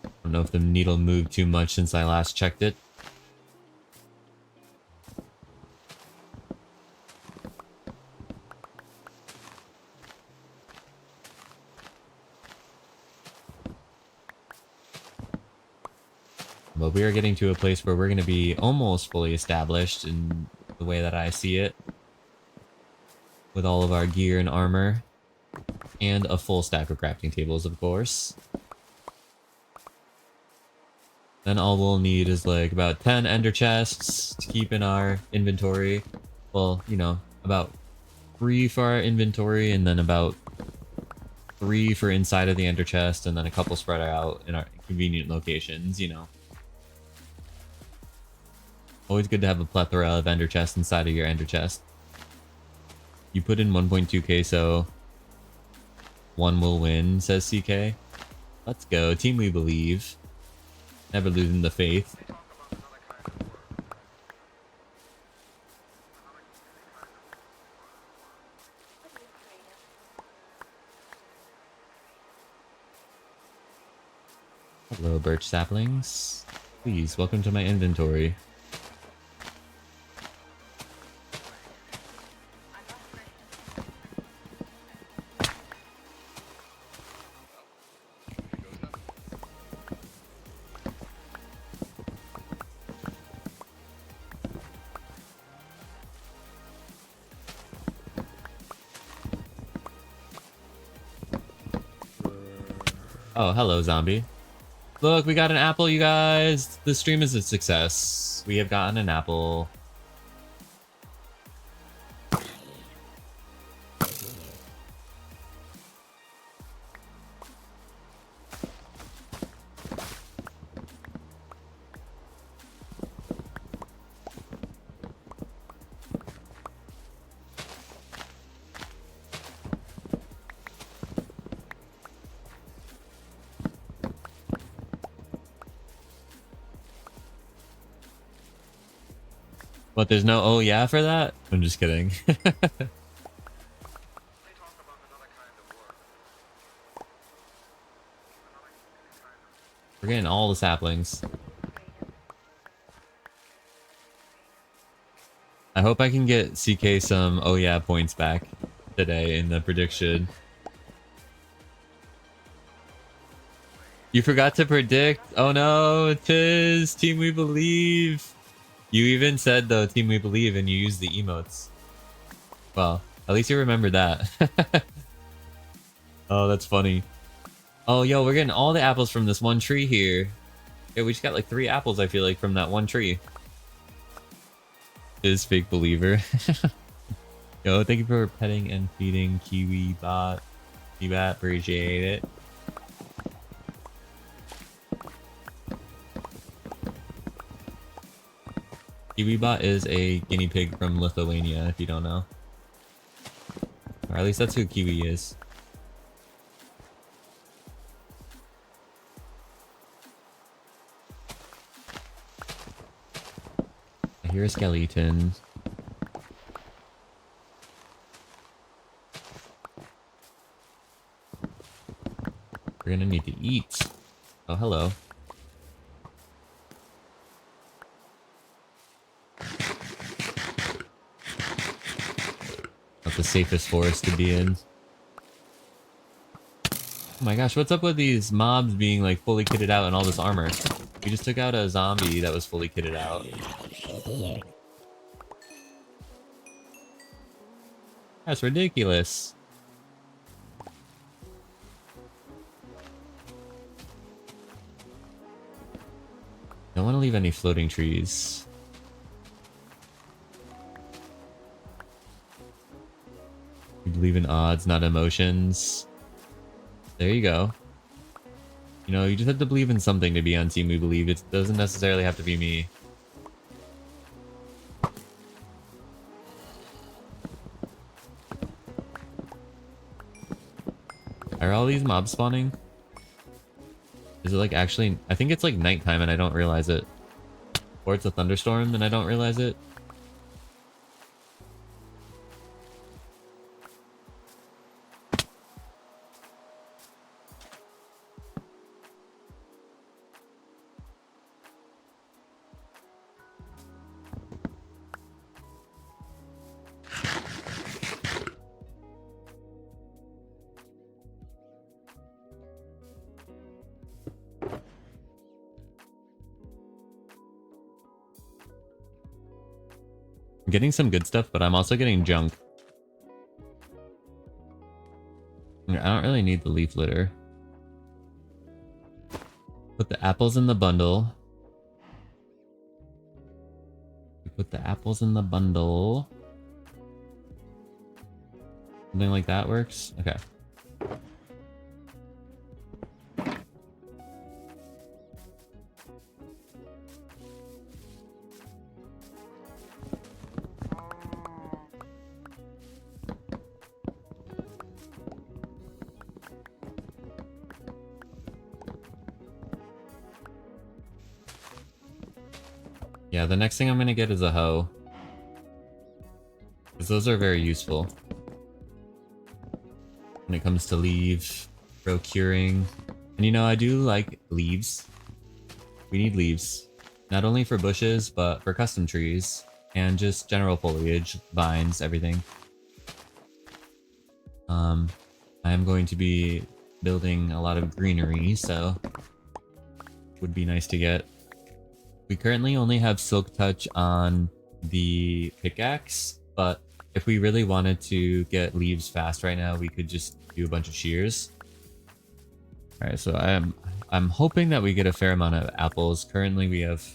I don't know if the needle moved too much since I last checked it. But we are getting to a place where we're going to be almost fully established in the way that I see it. With all of our gear and armor. And a full stack of crafting tables, of course. Then all we'll need is like about 10 ender chests to keep in our inventory. Well, you know, about 3 for our inventory and then about 3 for inside of the ender chest and then a couple spread out in our convenient locations, you know. Always good to have a plethora of ender chests inside of your ender chest. You put in 1.2k, so one will win, says CK. Let's go. Team we believe. Never losing the faith. Hello, birch saplings. Please, welcome to my inventory. Oh, hello, zombie. Look, we got an apple, you guys. The stream is a success. We have gotten an apple. What, there's no oh yeah for that? I'm just kidding. We're getting all the saplings. I hope I can get CK some oh yeah points back today in the prediction. You forgot to predict? Oh no, Tiz, Team We Believe. You even said though, Team We Believe, and you used the emotes. Well, at least you remembered that. Oh, that's funny. Oh, yo, we're getting all the apples from this one tree here. Yeah, we just got like 3 apples, I feel like, from that one tree. Is fake believer. Yo, thank you for petting and feeding Kiwi Bot. Kiwi-Bot, appreciate it. Kiwi-Bot is a guinea pig from Lithuania, if you don't know. Or at least that's who Kiwi is. I hear a skeleton. We're gonna need to eat. Oh, hello. Not the safest forest to be in. Oh my gosh, what's up with these mobs being like fully kitted out and all this armor? We just took out a zombie that was fully kitted out. That's ridiculous. Don't want to leave any floating trees. You believe in odds, not emotions. There you go. You know, you just have to believe in something to be on Team We Believe. It doesn't necessarily have to be me. Are all these mobs spawning? Is it like actually... I think it's like nighttime and I don't realize it. Or it's a thunderstorm and I don't realize it. I'm getting some good stuff, but I'm also getting junk. I don't really need the leaf litter. Put the apples in the bundle. We put the apples in the bundle. Something like that works? Okay. Yeah, the next thing I'm gonna get is a hoe. Because those are very useful. When it comes to leave, procuring. And you know, I do like leaves. We need leaves. Not only for bushes, but for custom trees. And just general foliage, vines, everything. I am going to be building a lot of greenery, so would be nice to get. We currently only have Silk Touch on the pickaxe, but if we really wanted to get leaves fast right now, we could just do a bunch of shears. Alright, so I'm hoping that we get a fair amount of apples. Currently we have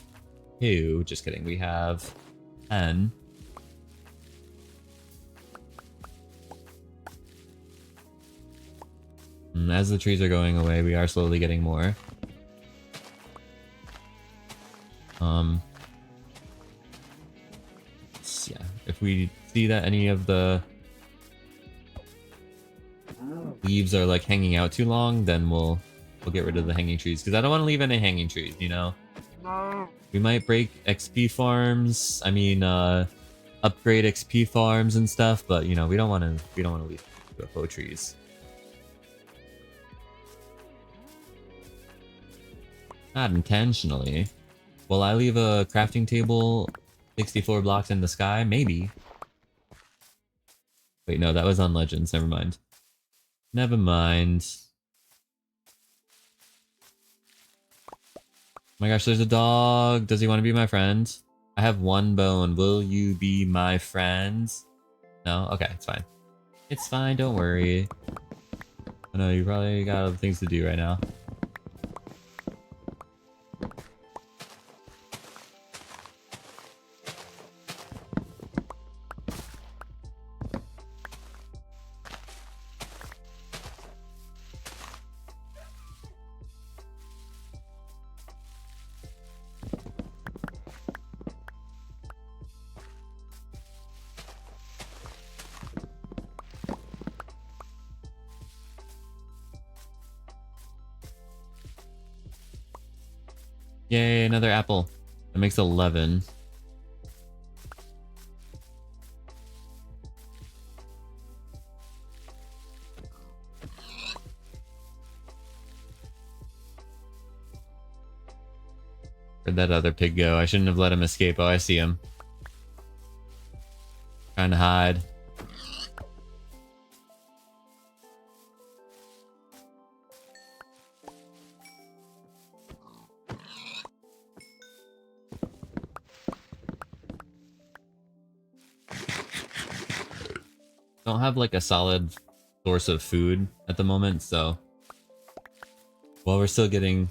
2, just kidding, we have 10. And as the trees are going away, we are slowly getting more. Yeah, if we see that any of the leaves are like hanging out too long, then we'll get rid of the hanging trees, because I don't want to leave any hanging trees, you know? We might break XP farms, I mean upgrade XP farms and stuff, but you know, we don't want to leave UFO trees. Not intentionally. Will I leave a crafting table 64 blocks in the sky? Maybe. Wait, no, that was on Legends. Never mind. Never mind. Oh my gosh, there's a dog. Does he want to be my friend? I have 1 bone. Will you be my friend? No? Okay, it's fine. It's fine, don't worry. I know you probably got other things to do right now. Yay, another apple. That makes 11. Where'd that other pig go? I shouldn't have let him escape. Oh, I see him. Trying to hide. Don't have like a solid source of food at the moment, so while we're still getting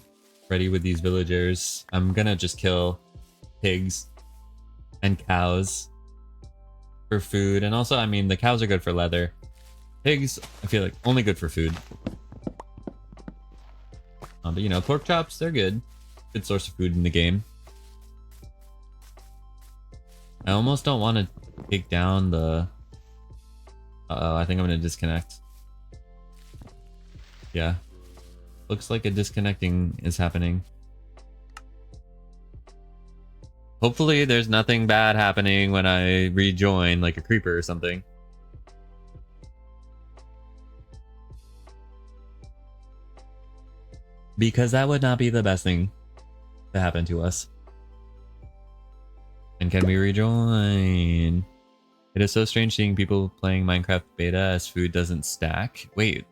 ready with these villagers, I'm gonna just kill pigs and cows for food. And also, I mean, the cows are good for leather. Pigs, I feel like, only good for food. But you know, pork chops, they're good. Good source of food in the game. I almost don't want to take down the... Uh-oh, I think I'm gonna disconnect. Yeah. Looks like a disconnecting is happening. Hopefully there's nothing bad happening when I rejoin, like a creeper or something. Because that would not be the best thing to happen to us. And can we rejoin? It is so strange seeing people playing Minecraft beta as food doesn't stack. Wait,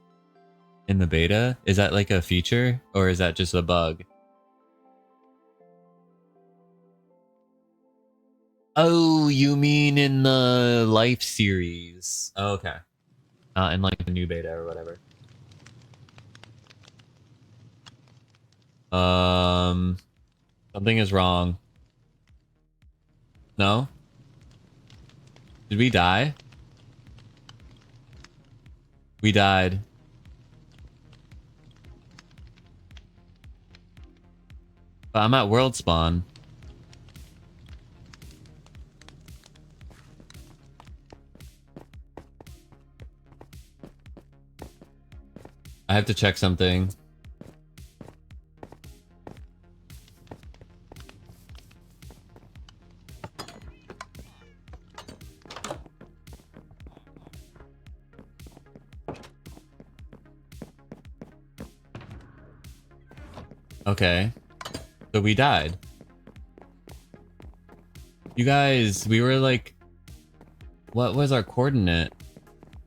in the beta? Is that like a feature or is that just a bug? Oh, you mean in the life series? Oh, okay. In like the new beta or whatever. Something is wrong. No? Did we die? We died. But I'm at world spawn. I have to check something. Okay. So we died. You guys, we were like, what was our coordinate?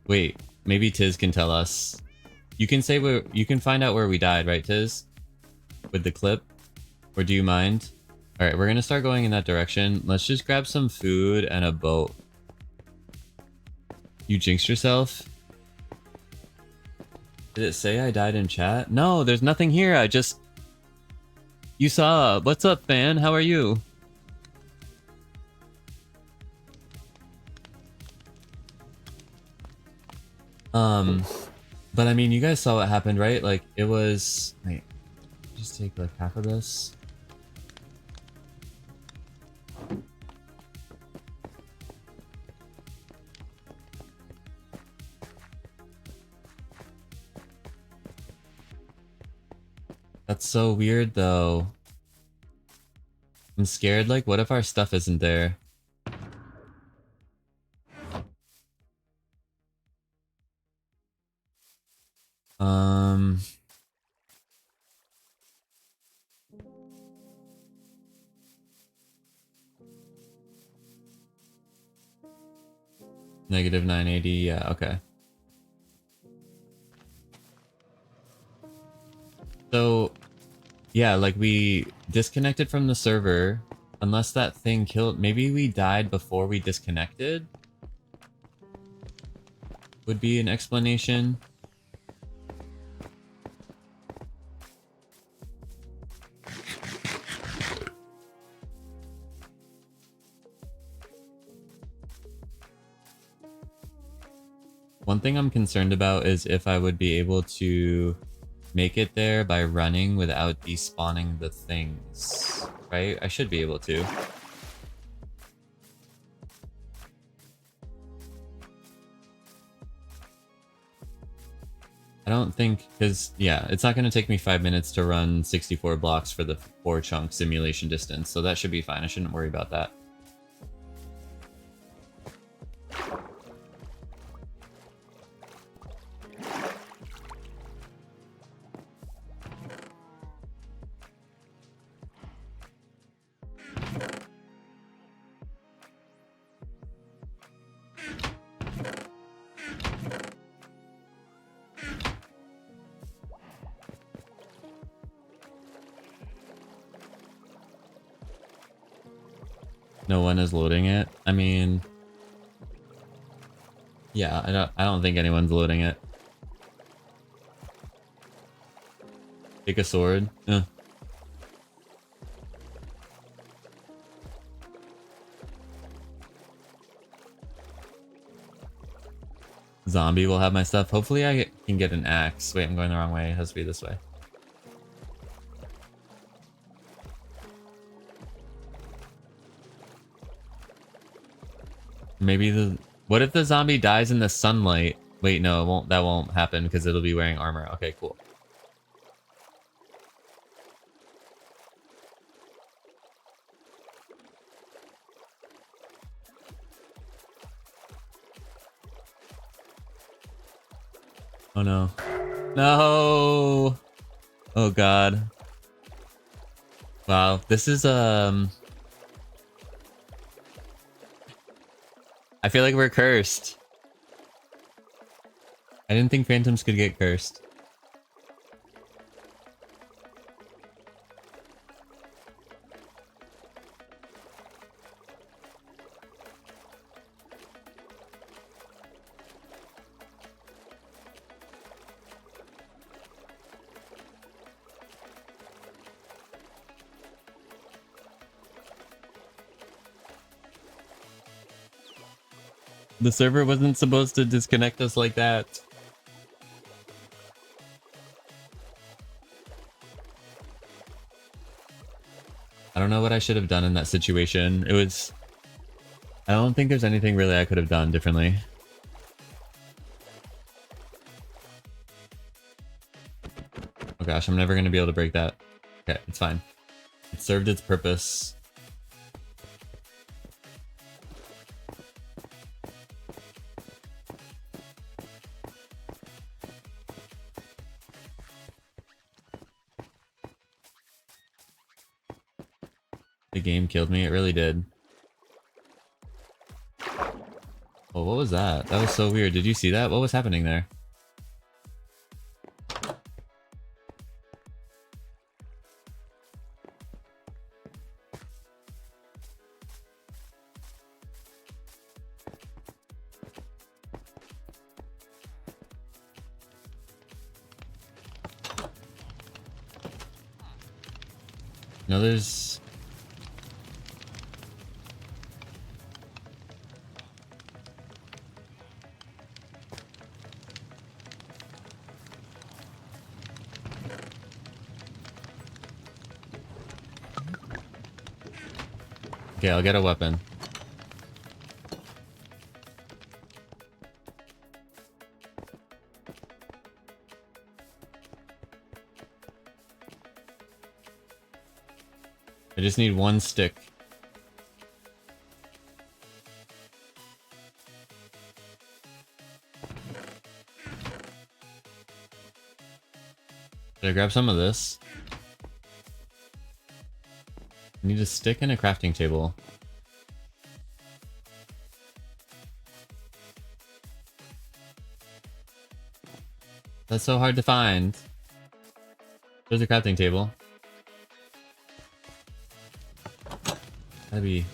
Wait, maybe Tiz can tell us. You can say where you can find out where we died, right, Tiz? With the clip? Or do you mind? Alright, we're gonna start going in that direction. Let's just grab some food and a boat. You jinxed yourself? Did it say I died in chat? No, there's nothing here. I just... You saw. What's up, fan? How are you? But I mean, you guys saw what happened, right? Like, it was... Wait, just take like half of this. That's so weird, though. I'm scared, like, what if our stuff isn't there? Negative 980, yeah, okay. So, yeah, like we disconnected from the server. Unless that thing killed... Maybe we died before we disconnected? Would be an explanation. One thing I'm concerned about is if I would be able to make it there by running without despawning the things, right? I should be able to. I don't think, because, yeah, it's not going to take me 5 minutes to run 64 blocks for the 4-chunk simulation distance, so that should be fine. I shouldn't worry about that. No one is loading it. I mean, yeah, I don't think anyone's loading it. Take a sword. Zombie will have my stuff. Hopefully I can get an axe. Wait, I'm going the wrong way. It has to be this way. Maybe the... What if the zombie dies in the sunlight? Wait, no, it won't. That won't happen because it'll be wearing armor. Okay, cool. Oh no. No! Oh god. Wow, this is I feel like we're cursed. I didn't think phantoms could get cursed. The server wasn't supposed to disconnect us like that. I don't know what I should have done in that situation. It was... I don't think there's anything really I could have done differently. Oh gosh, I'm never going to be able to break that. Okay, it's fine. It served its purpose. The game killed me. It really did. Oh, what was that? That was so weird. Did you see that? What was happening there? No, there's... Okay, I'll get a weapon. I just need one stick. Should I grab some of this? I need a stick and a crafting table. That's so hard to find. There's a crafting table. Gotta be...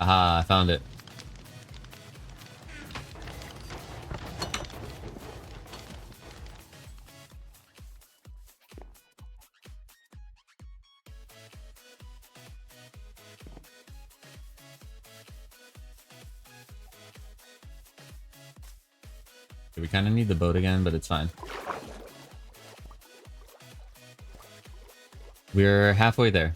Aha, I found it. Okay, we kind of need the boat again, but it's fine. We're halfway there.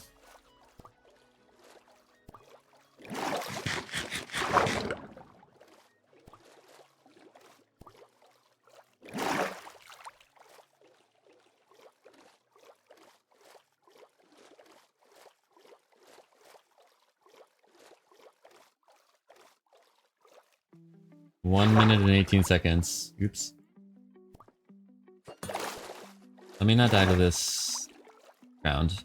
One minute and 18 seconds. Oops. Let me not die to this round.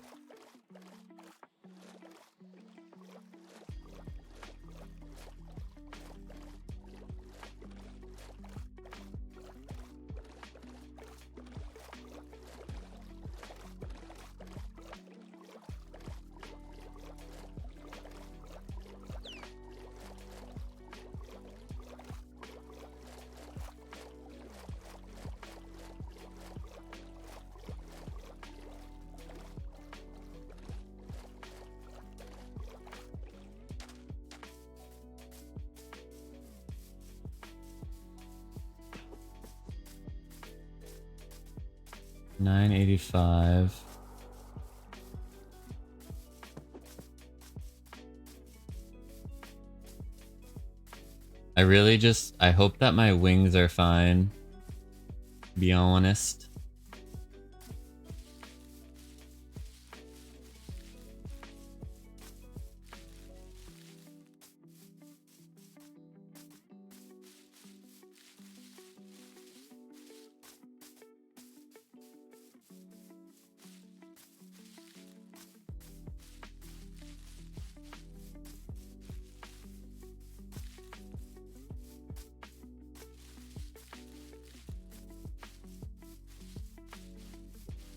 $9.85. I hope that my wings are fine, to be honest.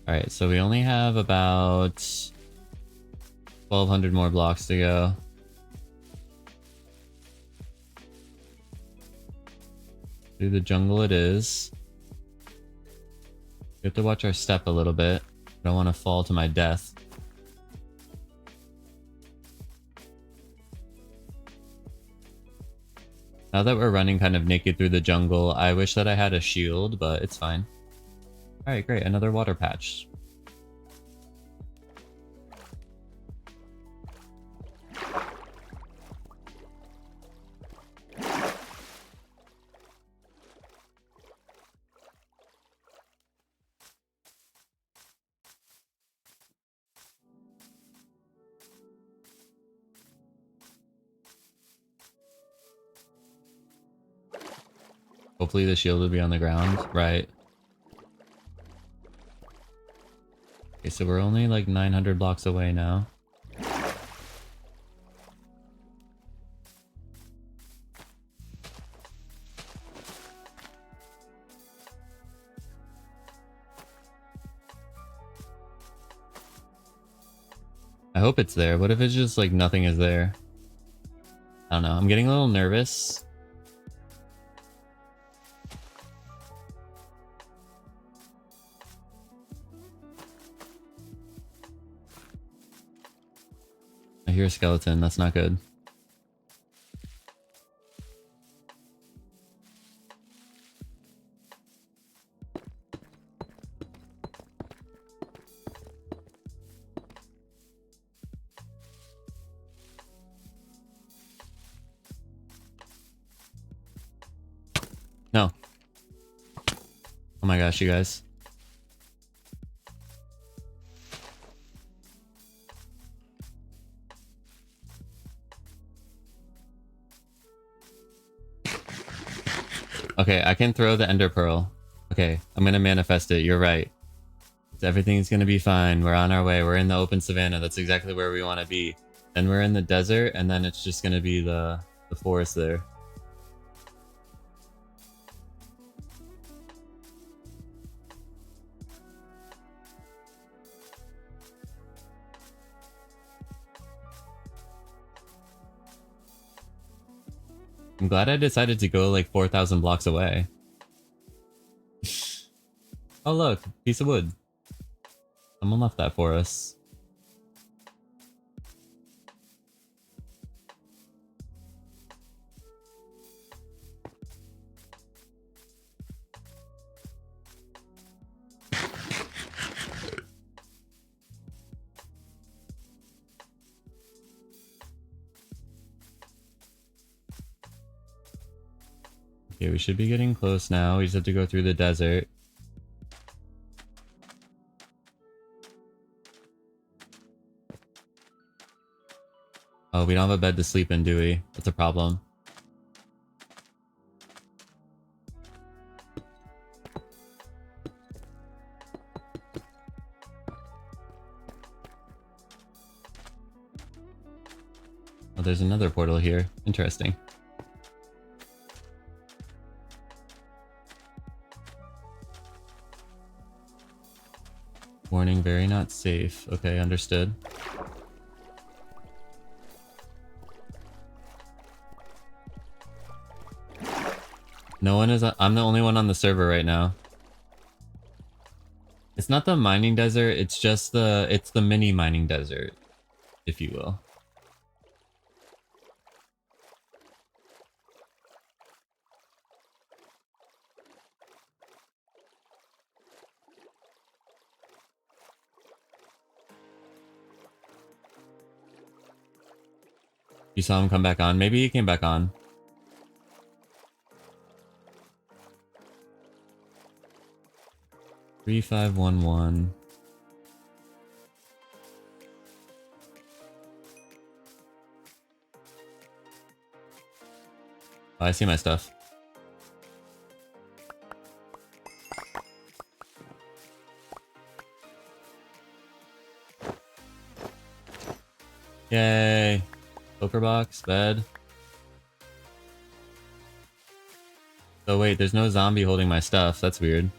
Alright, so we only have about 1,200 more blocks to go. Through the jungle it is. We have to watch our step a little bit. I don't want to fall to my death. Now that we're running kind of naked through the jungle, I wish that I had a shield, but it's fine. Alright, great. Another water patch. Hopefully the shield will be on the ground. Right. Okay, so we're only like 900 blocks away now. I hope it's there. What if it's just like nothing is there? I don't know. I'm getting a little nervous. I hear a skeleton. That's not good. No. Oh my gosh, you guys. Okay, I can throw the ender pearl. Okay, I'm gonna manifest it. You're right. Everything's gonna be fine. We're on our way. We're in the open savanna. That's exactly where we want to be. Then we're in the desert, and then it's just gonna be the forest there. I'm glad I decided to go like 4,000 blocks away. Oh look, piece of wood. Someone left that for us. Okay, we should be getting close now. We just have to go through the desert. Oh, we don't have a bed to sleep in, do we? That's a problem. Oh, there's another portal here. Interesting. Warning, very not safe. Okay, understood. No one is. I'm the only one on the server right now. It's not the mining desert. It's just it's the mini mining desert, if you will. You saw him come back on. Maybe he came back on. Three, 5, 1, 1. Oh, I see my stuff. Yay. Poker box, bed. Oh wait, there's no zombie holding my stuff. That's weird.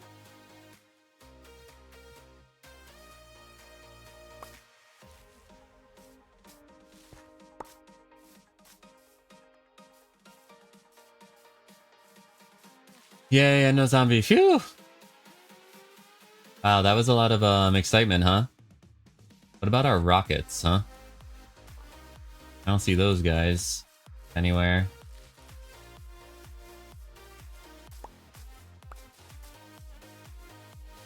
Yay, no zombie. Phew! Wow, that was a lot of excitement, huh? What about our rockets, huh? I don't see those guys anywhere.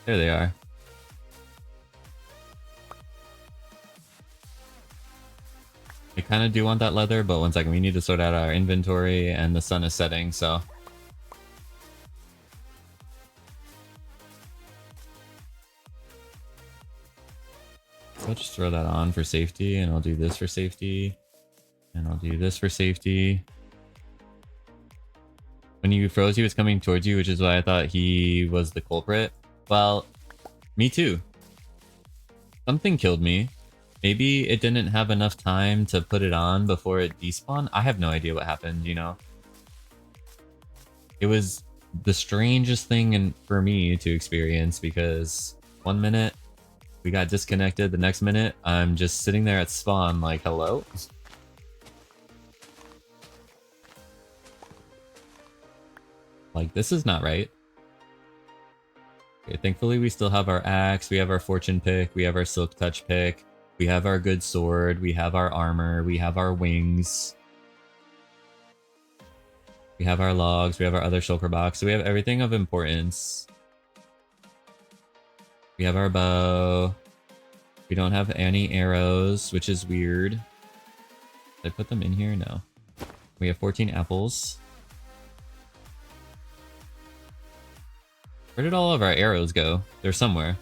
There they are. I kind of do want that leather, but one second, we need to sort out our inventory and the sun is setting, so. I'll just throw that on for safety, and I'll do this for safety. And I'll do this for safety. When you froze, he was coming towards you, which is why I thought he was the culprit. Well, me too. Something killed me. Maybe it didn't have enough time to put it on before it despawned. I have no idea what happened, you know? It was the strangest thing for me to experience because 1 minute We got disconnected. The next minute, I'm just sitting there at spawn like, hello? Like, this is not right. Okay, thankfully, we still have our axe. We have our fortune pick. We have our silk touch pick. We have our good sword. We have our armor. We have our wings. We have our logs. We have our other shulker box. So we have everything of importance. We have our bow. We don't have any arrows, which is weird. Did I put them in here? No. We have 14 apples. Where did all of our arrows go? They're somewhere.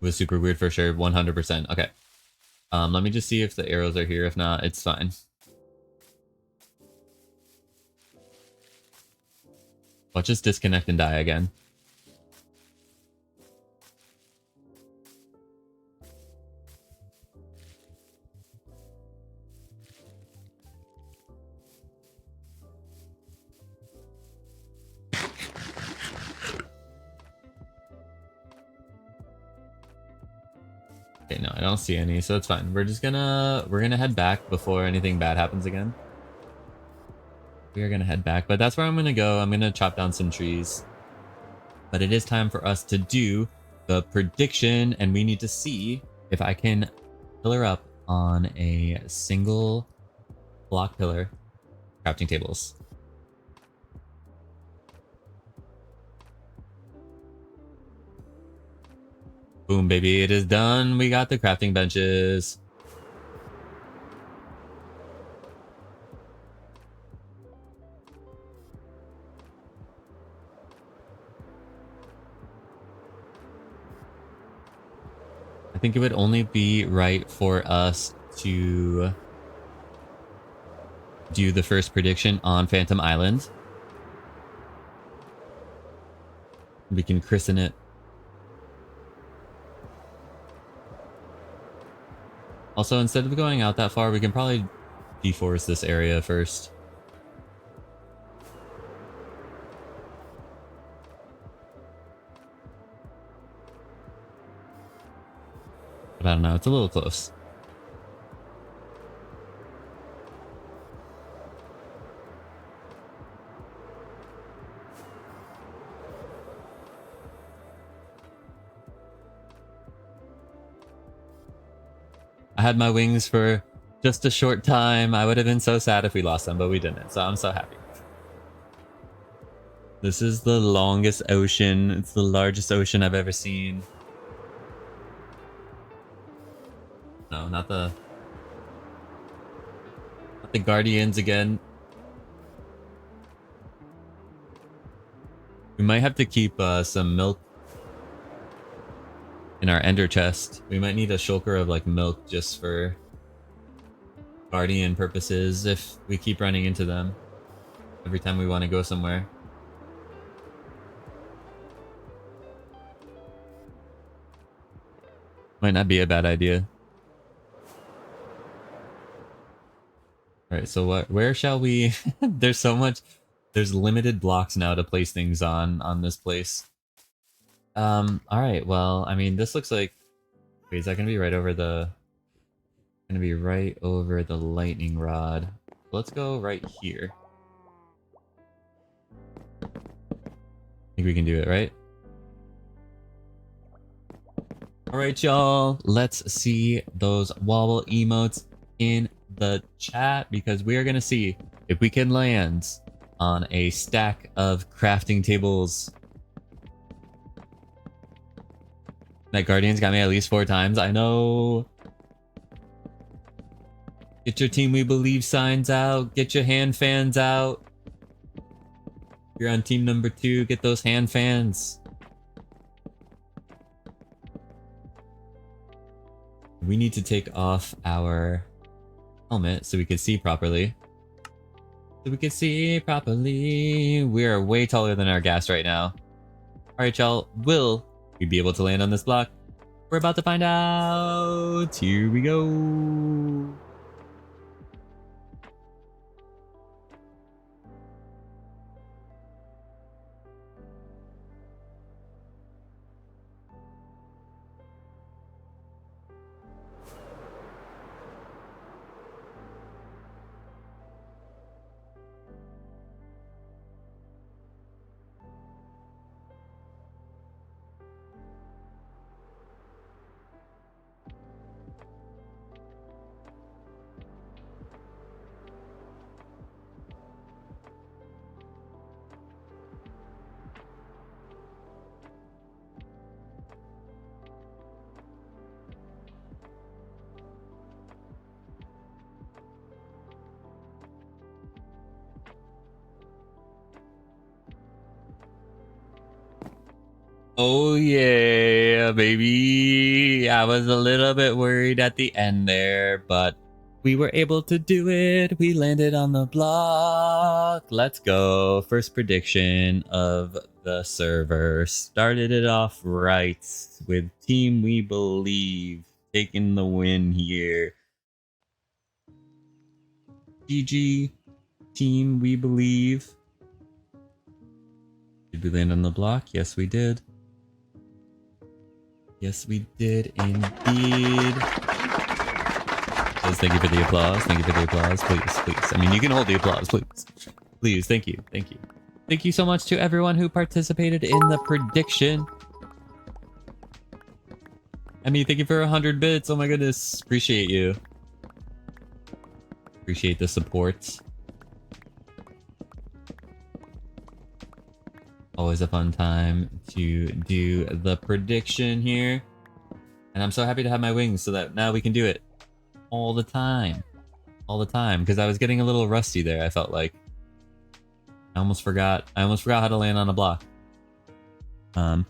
It was super weird for sure. 100%. Okay. Let me just see if the arrows are here. If not, it's fine. Watch us disconnect and die again. Okay, no, I don't see any, so it's fine. We're gonna head back before anything bad happens again. We are gonna head back, but that's where I'm gonna go. I'm gonna chop down some trees. But it is time for us to do the prediction, and we need to see if I can pillar up on a single block pillar crafting tables. Boom, baby, it is done. We got the crafting benches. I think it would only be right for us to do the first prediction on Phantom Island. We can christen it. Also, instead of going out that far, we can probably deforest this area first. But I don't know, it's a little close. I had my wings for just a short time. I would have been so sad if we lost them, but we didn't. So I'm so happy. This is the longest ocean. It's the largest ocean I've ever seen. No, not the Guardians again. We might have to keep some milk in our ender chest. We might need a shulker of like milk just for guardian purposes if we keep running into them every time we want to go somewhere. Might not be a bad idea. Alright, so where shall we there's so much, there's limited blocks now to place things on this place. Alright, well, I mean, this looks like... Wait, is that gonna be right over the... Gonna be right over the lightning rod. Let's go right here. I think we can do it, right? Alright, y'all. Let's see those wobble emotes in the chat, because we are gonna see if we can land on a stack of crafting tables. That Guardian's got me at least 4 times. I know. Get your team we believe signs out. Get your hand fans out. If you're on team number 2, get those hand fans. We need to take off our helmet so we could see properly. So we can see properly. We are way taller than our gas right now. Alright, y'all. Will we be able to land on this block? We're about to find out. Here we go. Oh yeah, baby. I was a little bit worried at the end there, but we were able to do it. We landed on the block. Let's go. First prediction of the server. Started it off right with Team We Believe taking the win here. GG, Team We Believe. Did we land on the block? Yes, we did. Yes, we did indeed. Yes, thank you for the applause. Thank you for the applause. Please, please. I mean, you can hold the applause, please. Please, thank you. Thank you. Thank you so much to everyone who participated in the prediction. I mean, thank you for 100 bits. Oh my goodness. Appreciate you. Appreciate the support. Always a fun time to do the prediction here. And I'm so happy to have my wings so that now we can do it all the time. All the time. Because I was getting a little rusty there, I felt like. I almost forgot how to land on a block. But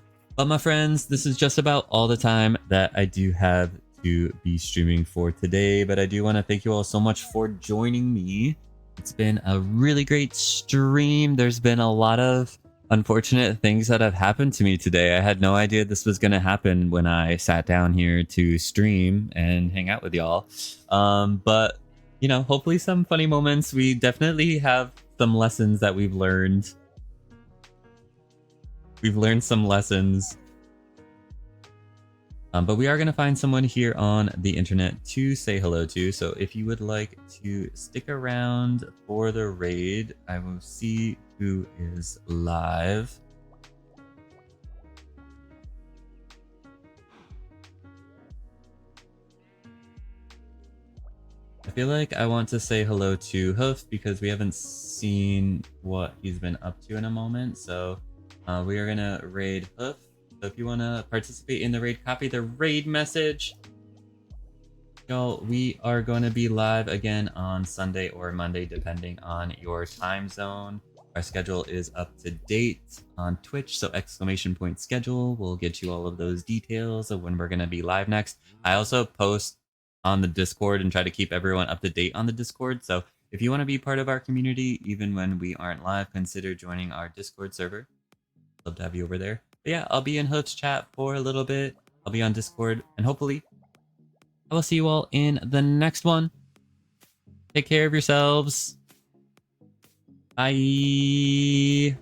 my friends, this is just about all the time that I do have to be streaming for today. But I do want to thank you all so much for joining me. It's been a really great stream. There's been a lot of unfortunate things that have happened to me today. I had no idea this was going to happen when I sat down here to stream and hang out with y'all. But, you know, hopefully some funny moments. We definitely have some lessons that we've learned. We've learned some lessons. But we are going to find someone here on the internet to say hello to. So if you would like to stick around for the raid, I will see who is live. I feel like I want to say hello to Hoof because we haven't seen what he's been up to in a moment. So we are going to raid Hoof. So if you want to participate in the raid, copy the raid message. Y'all, we are going to be live again on Sunday or Monday, depending on your time zone. Our schedule is up to date on Twitch, so !schedule will get you all of those details of when we're going to be live next. I also post on the Discord and try to keep everyone up to date on the Discord. So if you want to be part of our community, even when we aren't live, consider joining our Discord server. Love to have you over there. But yeah, I'll be in Hoof's chat for a little bit. I'll be on Discord, and hopefully I will see you all in the next one. Take care of yourselves. Bye.